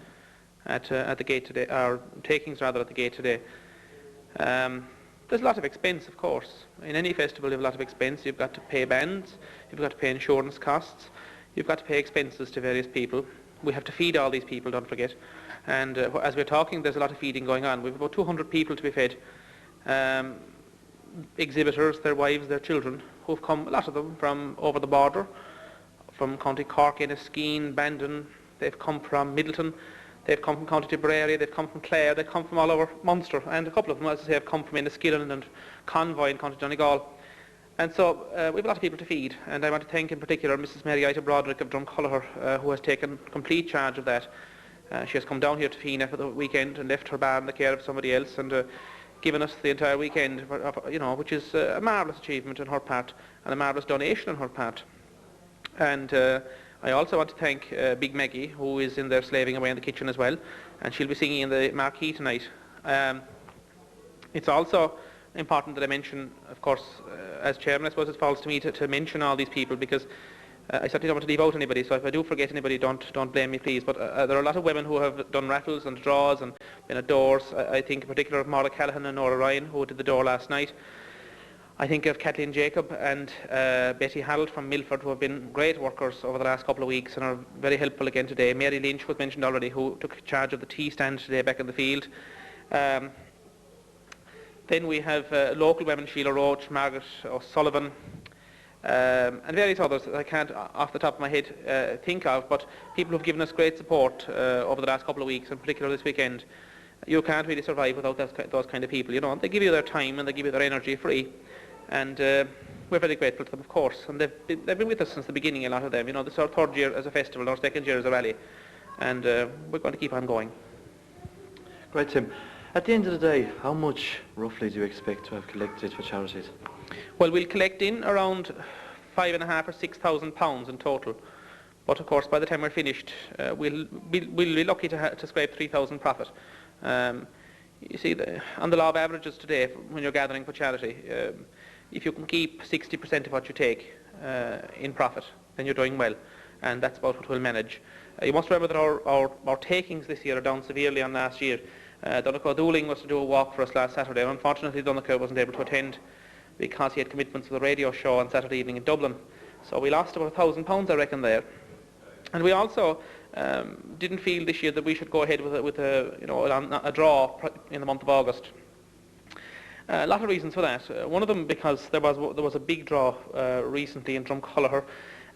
at the gate today, or takings rather, at the gate today. There's a lot of expense, of course. In any festival you have a lot of expense. You've got to pay bands, you've got to pay insurance costs, you've got to pay expenses to various people. We have to feed all these people, don't forget. And as we're talking, there's a lot of feeding going on. We've about 200 people to be fed. Exhibitors, their wives, their children, who've come, a lot of them, from over the border, from County Cork, Enniskillen, Bandon. They've come from Middleton, they've come from County Tipperary, they've come from Clare, they've come from all over Munster, and a couple of them, as I say, have come from Enniskillen and Convoy in County Donegal. And so we have a lot of people to feed, and I want to thank in particular Mrs. Mary Ita Broderick of Drumculloher, who has taken complete charge of that. She has come down here to Feenagh for the weekend and left her bar in the care of somebody else, and given us the entire weekend, you know, which is a marvellous achievement on her part and a marvellous donation on her part. And I also want to thank Big Maggie, who is in there slaving away in the kitchen as well, and she'll be singing in the marquee tonight. It's also important that I mention, of course, as chairman, I suppose it falls to me to mention all these people, because I certainly don't want to leave out anybody, so if I do forget anybody, don't blame me, please. But there are a lot of women who have done raffles and draws and been at doors. I think in particular of Maura Callaghan and Nora Ryan, who did the door last night. I think of Kathleen Jacob and Betty Harold from Milford, who have been great workers over the last couple of weeks and are very helpful again today. Mary Lynch, who was mentioned already, who took charge of the tea stand today back in the field. Then we have local women, Sheila Roach, Margaret O'Sullivan, and various others that I can't, off the top of my head, think of, but people who have given us great support over the last couple of weeks, in particular this weekend. You can't really survive without those kind of people, you know. They give you their time and they give you their energy free, and we're very grateful to them, of course. And they've been with us since the beginning, a lot of them. You know, this is our third year as a festival, our second year as a rally, and we're going to keep on going. Great, Tim. At the end of the day, how much roughly do you expect to have collected for charities? Well, we'll collect in around £5,500 or £6,000 in total. But of course, by the time we're finished, we'll be lucky to scrape 3,000 profit. You see, on the law of averages today, when you're gathering for charity, if you can keep 60% of what you take in profit, then you're doing well, and that's about what we'll manage. You must remember that our takings this year are down severely on last year. Donncha Dooling was to do a walk for us last Saturday, and unfortunately Donncha wasn't able to attend because he had commitments for the radio show on Saturday evening in Dublin. So we lost about £1,000, I reckon, there. And we also didn't feel this year that we should go ahead with a draw in the month of August. A lot of reasons for that. One of them because there was a big draw recently in Drumcolliher,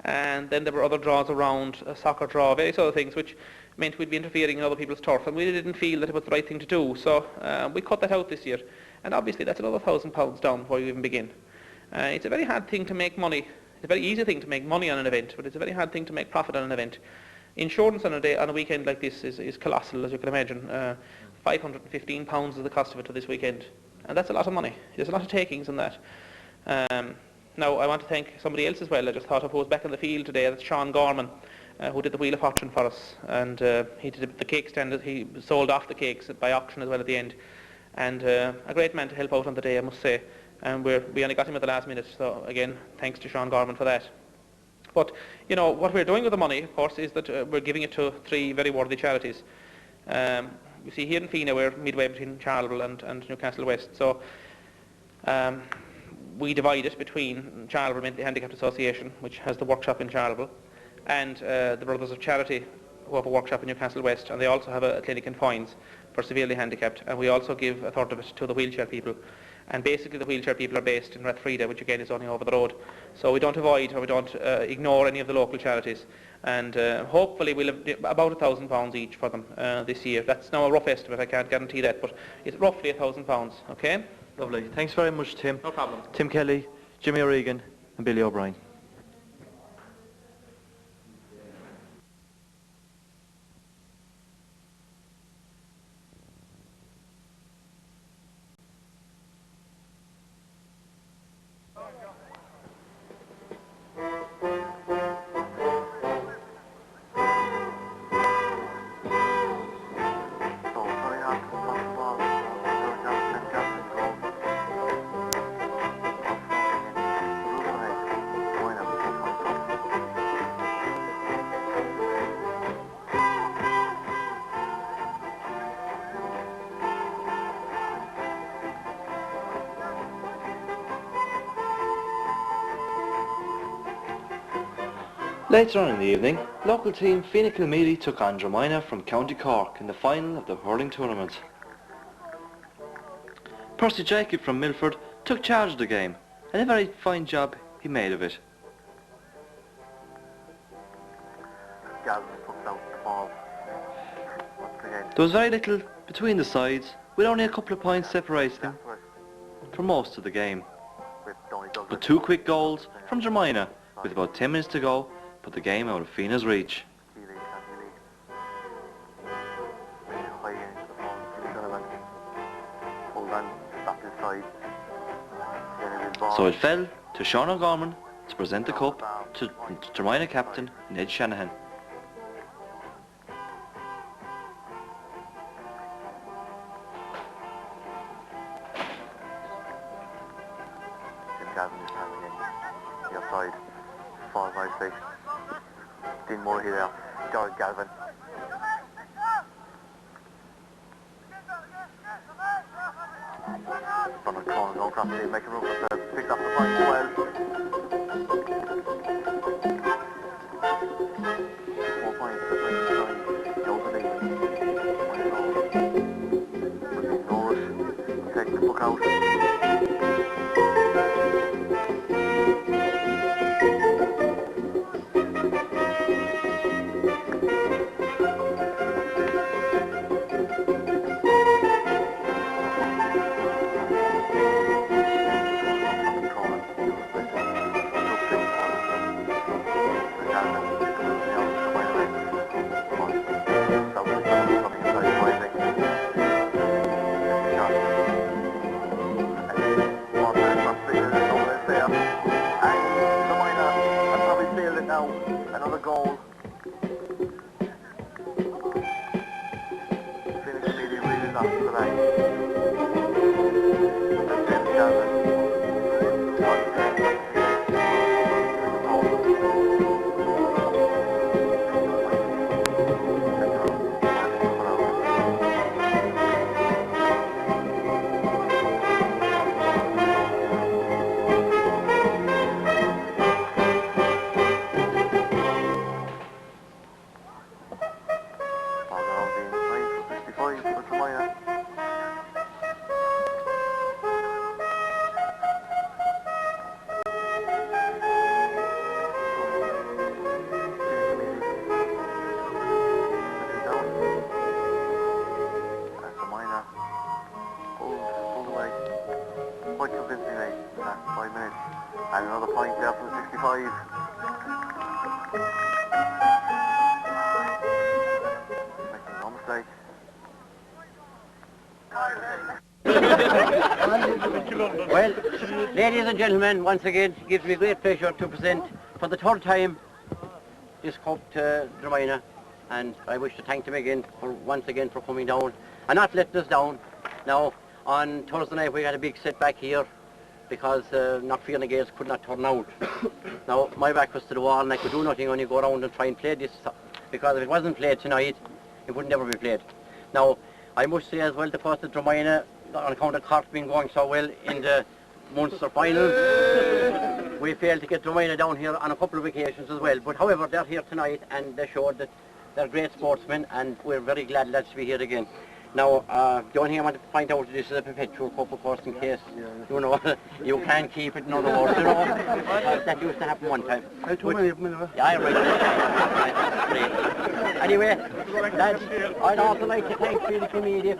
and then there were other draws around, a soccer draw, various other things, which meant we'd be interfering in other people's turf, and we didn't feel that it was the right thing to do. So we cut that out this year, and obviously that's another £1,000 down before you even begin. It's a very hard thing to make money. It's a very easy thing to make money on an event, but it's a very hard thing to make profit on an event. Insurance on a weekend like this is colossal, as you can imagine. £515 is the cost of it for this weekend, and that's a lot of money. There's a lot of takings in that. Now, I want to thank somebody else as well. I just thought of who was back in the field today. That's Sean Gorman, who did the Wheel of Fortune for us, and he did the cake stand. He sold off the cakes by auction as well at the end, and a great man to help out on the day, I must say. And we only got him at the last minute, so again, thanks to Sean Gorman for that. But, you know, what we're doing with the money, of course, is that we're giving it to three very worthy charities. You see, here in Feenagh, we're midway between Charleville and Newcastle West, so we divide it between Charleville Mentally Handicapped Association, which has the workshop in Charleville, and the Brothers of Charity, who have a workshop in Newcastle West, and they also have a clinic in Foynes for severely handicapped, and we also give a third of it to the wheelchair people. And basically the wheelchair people are based in Rathfrieda, which again is only over the road. So we don't avoid or we don't ignore any of the local charities. And hopefully we'll have about £1,000 each for them this year. That's now a rough estimate, I can't guarantee that, but it's roughly £1,000, okay? Lovely. Thanks very much, Tim. No problem. Tim Kelly, Jimmy O'Regan and Billy O'Brien. Later on in the evening, local team Feenagh took on Dromina from County Cork in the final of the hurling tournament. Percy Jacob from Milford took charge of the game, and a very fine job he made of it. There was very little between the sides, with only a couple of points separating them for most of the game. But two quick goals from Dromina, with about 10 minutes to go, put the game out of Feenagh's reach. So it fell to Sean O'Gorman to present the cup to Dromina captain Ned Shanahan. properly, making room for themselves. Picked up the point well. 4 points for 29. Joe the lead. Norris takes the puck out. Another goal. Feenagh Media really lost the line. And then Gavin. Quite convincingly in the last 5 minutes. And another point there from the 65. Making no mistake. Well, ladies and gentlemen, once again, it gives me great pleasure to present for the third time this cup to Dromaina, and I wish to thank them again once again for coming down and not letting us down. Now, on Thursday night we had a big setback here because Feenagh girls could not turn out. Now, my back was to the wall and I could do nothing, only go around and try and play this, because if it wasn't played tonight, it would never be played. Now, I must say as well, because the Dromaina, on account of Cork being going so well in the Munster final, we failed to get Dromaina down here on a couple of occasions as well. But however, they're here tonight and they showed that they're great sportsmen, and we're very glad lads to be here again. Now, the only thing I want to point out is this is a perpetual cup, of course, in case, you know, you can't keep it, in other words, you know. That used to happen one time. Yeah, right. Great. Anyway, lads, I'd also like to thank Feenagh Media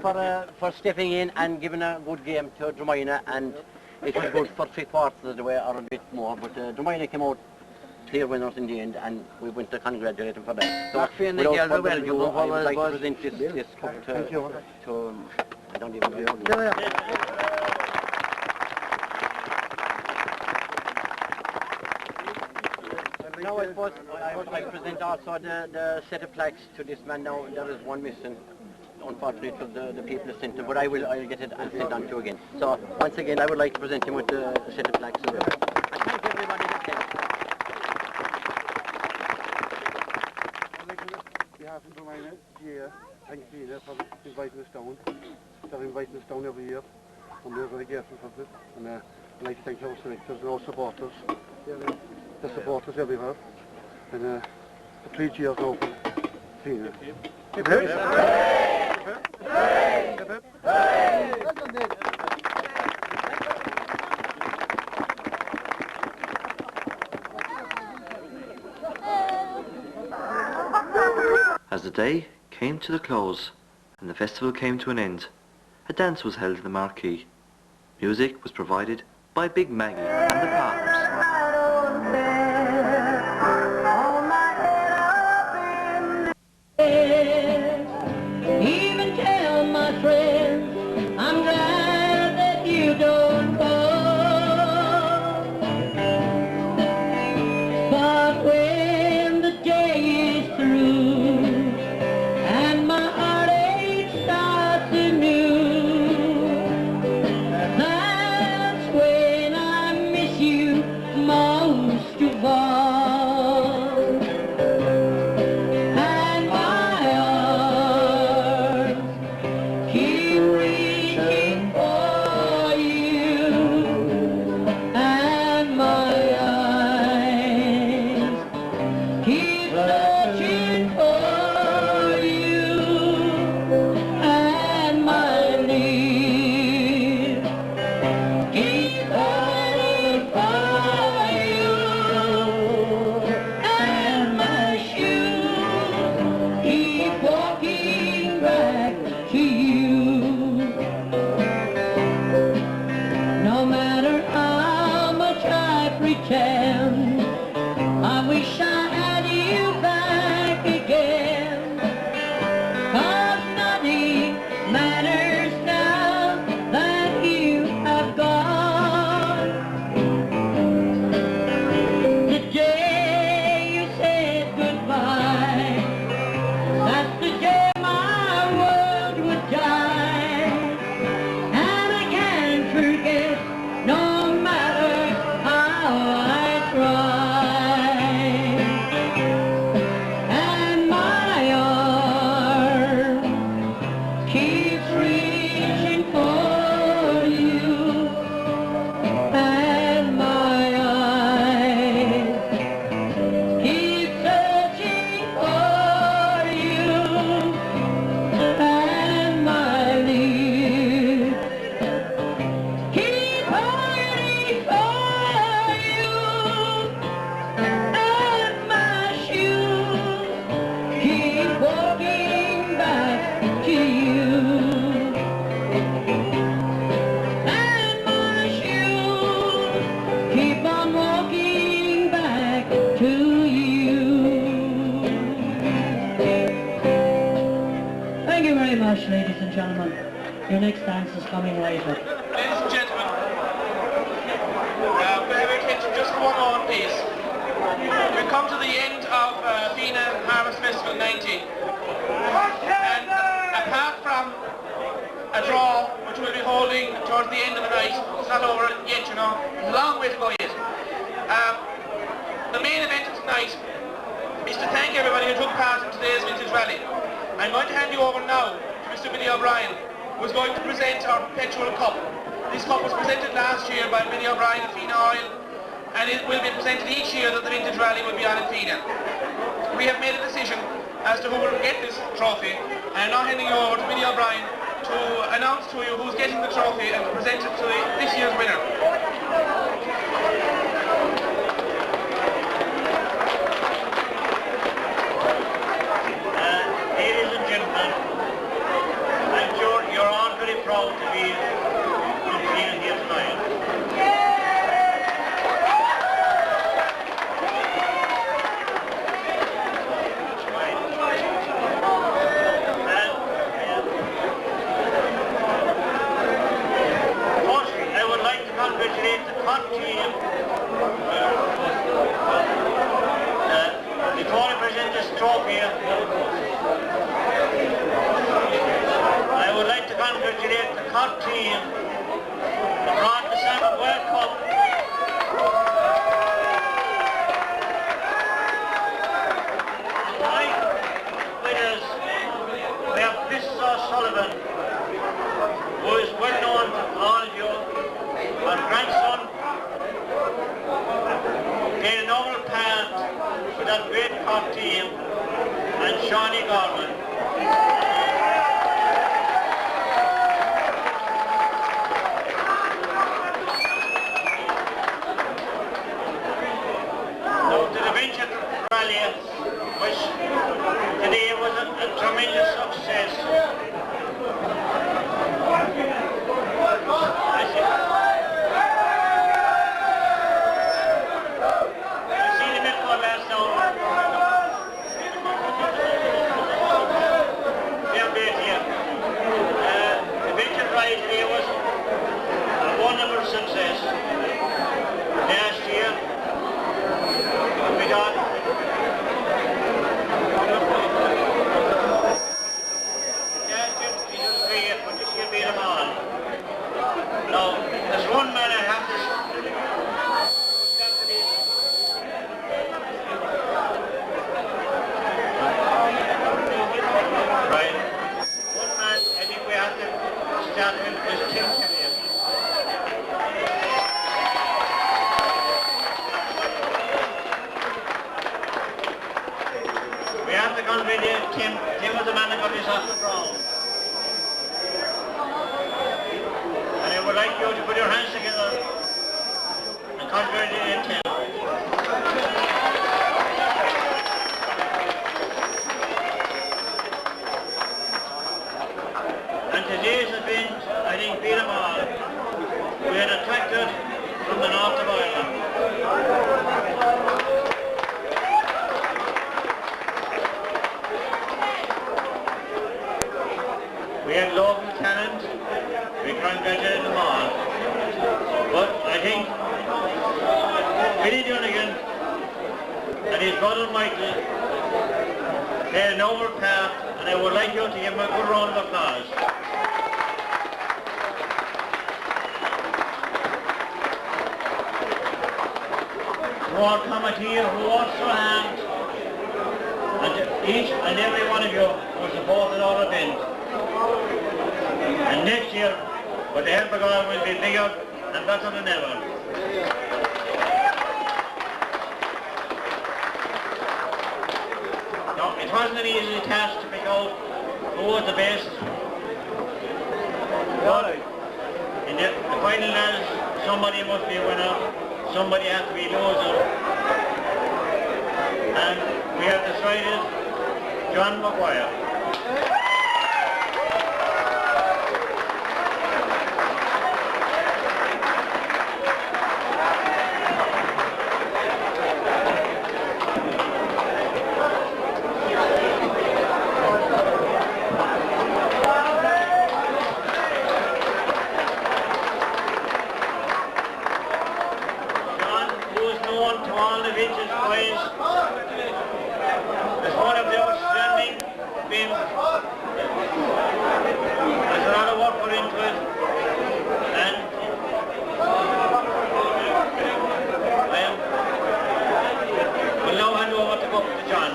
for stepping in and giving a good game to Dromaina, and it was good for 3/4 of the way, or a bit more, but Dromaina came out clear winners in the end, and we went to congratulate them for that. So, without further ado, I would like to present this cup to I don't even know. Now I suppose I would like to present also the set of plaques to this man. Now there is one missing, unfortunately, to the people sent him, but I'll get it and send on to you again. So once again I would like to present him with the set of plaques. And thank everybody that came. behalf of Dromaina, thank Feenagh for inviting us down. They're inviting us down every year, and we're very grateful for it. And I'd like to thank our selectors and our supporters. The supporters everywhere. And for 3 years now for Feenagh. As the day came to the close and the festival came to an end, a dance was held in the marquee. Music was provided by Big Maggie and the Partners. Even tell my friends I'm glad that you don't go. But when the day is through and my heartache starts anew, that's when I miss you most. Your next dance is coming later. Ladies and gentlemen, we have your attention just for one moment, please. We've come to the end of Feenagh Festival 19. And apart from a draw, which we'll be holding towards the end of the night, it's not over yet, you know, there's a long way to go yet. The main event of tonight is to thank everybody who took part in today's vintage rally. I'm going to hand you over now to Mr. Vinnie O'Brien, who's going to present our perpetual cup. This cup was presented last year by Vinnie O'Brien and Feenagh Oil, and it will be presented each year that the vintage rally will be on in Feenagh. We have made a decision as to who will get this trophy, and I'm now handing you over to Vinnie O'Brien to announce to you who's getting the trophy and to present it to this year's winner. Ladies and gentlemen, I'm sure you're all very proud to be on field here tonight. Firstly, I would like to congratulate the COT team. Before I present this trophy, I would like to congratulate the COT team that brought the Salmon World Cup tonight with us. We have Mrs. O'Sullivan, who is well known to all of you. Our grandson played a noble part with that great COT team, and Shawnee Gorman. The venture rally, which today was a tremendous success. I see the midfield last now. Yeah, great here. The venture rally today was a wonderful success. Last year, we got but this year beat them all. Now, there's one man I have to right. One man I think we have to start with is Tim Kelly. We have to congratulate Tim. Tim was the man that got this off the ground. And I would like you to put your hands together and congratulate Tim. And today's event, I think, beat them all. We had a tractor from the north of Ireland. We had local talent, we congratulated them all. But I think Billy Dunnigan and his brother Michael played a noble part, and I would like you to give them a good round of applause. More committee who worked so hard, and each and every one of you who supported our event. And next year, with the help of God, will be bigger and better than ever. Now, it wasn't an easy task to pick out who was the best. But in the final last, somebody must be a winner, somebody has to be a loser. And we have decided John Maguire. vintage boys. It's one of the outstanding films. There's a lot of work put into it, and we'll now hand over to John.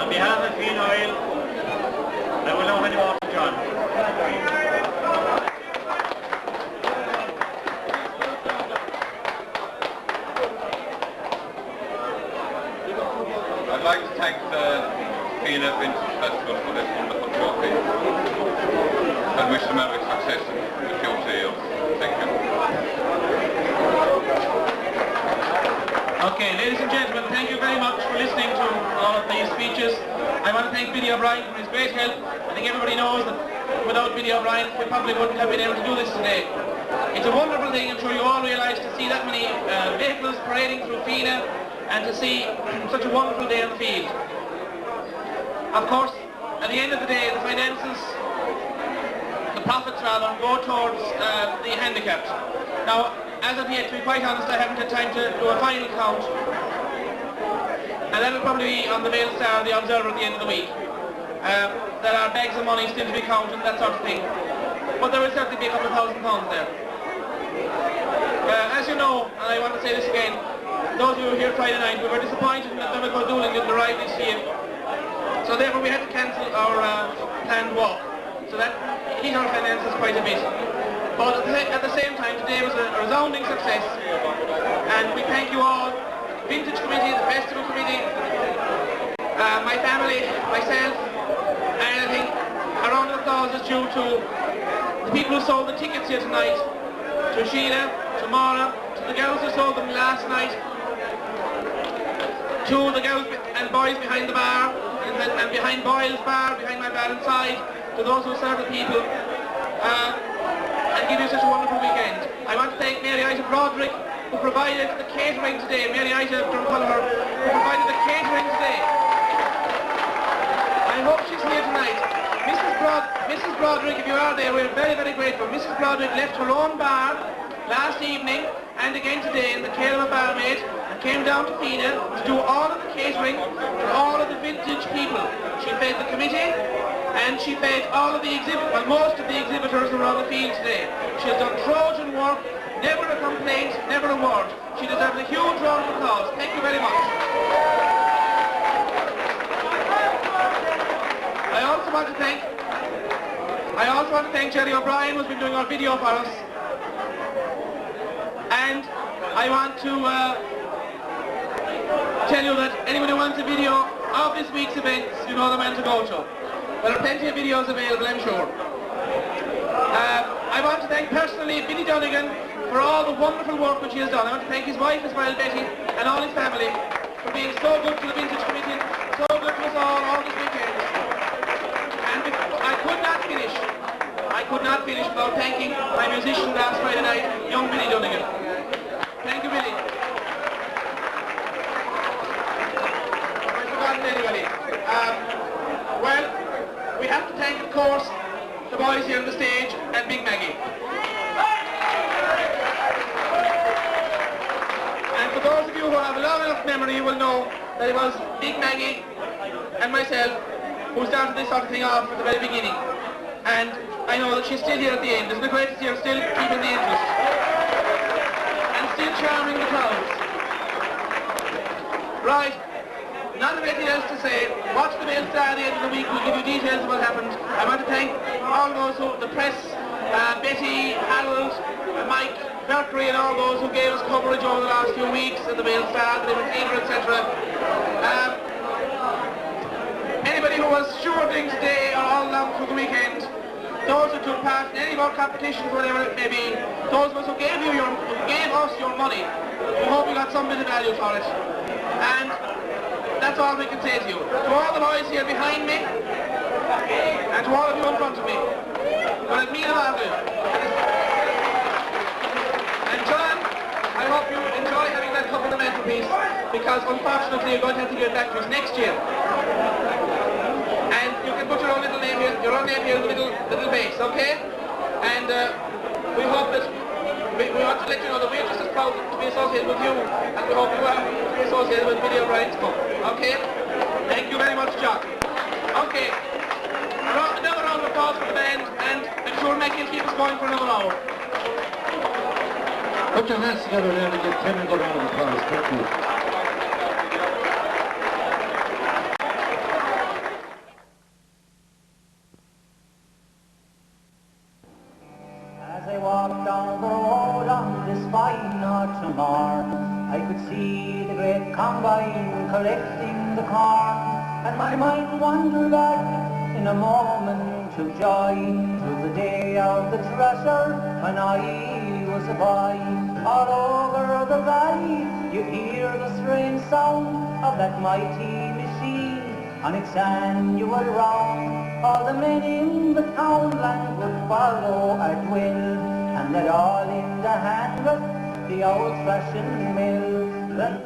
On behalf of Feenagh, I will now hand over to John. I'd like to thank the Feenagh Festival for this wonderful trophy and wish them every success in the future years. Thank you. Okay, ladies and gentlemen, thank you very much for listening to all of these speeches. I want to thank Billy O'Brien for his great help. I think everybody knows that without Billy O'Brien we probably wouldn't have been able to do this today. It's a wonderful thing, I'm sure you all realise, to see that many vehicles parading through Feenagh and to see such a wonderful day on the field. Of course, at the end of the day, the finances, the profits rather, go towards the handicapped. Now, as of yet, to be quite honest, I haven't had time to do a final count. And that will probably be on the Mail Star or the Observer at the end of the week. There are bags of money still to be counted and that sort of thing. But there will certainly be a couple of £1,000 there. As you know, and I want to say this again, those of you who were here Friday night, we were disappointed that Dermot Dooling didn't arrive this year. So therefore we had to cancel our planned walk. So that hit our finances quite a bit. But at the same time, today was a resounding success. And we thank you all, Vintage Committee, the Festival Committee, my family, myself, and I think a round of applause is due to the people who sold the tickets here tonight, to Sheila, to Maura, to the girls who sold them last night, to the girls and boys behind the bar, and behind Boyle's bar, behind my bar inside, to those who serve the people, and give you such a wonderful weekend. I want to thank Mary Ita Broderick, who provided the catering today. Mary Ita Drumculliver, who provided the catering today. I hope she's here tonight. Mrs. Broderick, if you are there, we're very, very grateful. Mrs. Broderick left her own bar last evening and again today in the care of a barmaid and came down to Feenagh to do all of the catering for all of the vintage people. She fed the committee and she fed all of the most of the exhibitors who were on the field today. She has done Trojan work, never a complaint, never a word. She deserves a huge round of applause. Thank you very much. I also want to thank Jerry O'Brien, who's been doing our video for us. And I want to tell you that anyone who wants a video of this week's events, you know the man to go to. There are plenty of videos available, I'm sure. I want to thank personally Billy Donegan for all the wonderful work which he has done. I want to thank his wife as well, Betty, and all his family for being so good to the Vintage Committee, so good to us all this weekend. And I could not finish without thanking my musician last Friday night, young Billy Donegan. Thank you, Billy. Have I forgotten anybody? Well, we have to thank, of course, the boys here on the stage and Big Maggie. And for those of you who have a long enough memory, you will know that it was Big Maggie and myself who started this sort of thing off at the very beginning. And I know that she's still here at the end. Isn't it great to see her still keeping the interest? And still charming the crowds. Right. Not anything else to say. Watch the Mail Star at the end of the week. We'll give you details of what happened. I want to thank all those who, the press, Betty, Harold, Mike, Mercury and all those who gave us coverage over the last few weeks at the Mail Star, the different theatre, etc. Anybody who was stewarding today or all along through the weekend, those who took part in any of our competitions, whatever it may be, those of us who gave us your money, we hope you got some bit of value for it. And that's all we can say to you. To all the boys here behind me, and to all of you in front of me, well, it means a lot to you. And John, I hope you enjoy having that couple of men masterpiece, because unfortunately you're going to have to give it back to us next year. And you can put your own little name here, in the little base, okay? And we hope that we want to let you know that we're just as proud to be associated with you, and we hope you are to be associated with Video Brian's Cup. Okay? Thank you very much, John. Okay. Another round of applause for the band, and I'm sure Mac will keep us going for another hour. Put your hands together there to give Tim a good round of applause. Thank you. As I walked down the road on this fine autumn morn, I could see the great combine collecting the corn, and my mind wandered back in a moment of joy to the day of the thresher when I was a boy. All over the valley you hear the strange sound of that mighty machine on its annual round. All the men in the townland would follow at will, and they're all in the hand with the old-fashioned mill. Then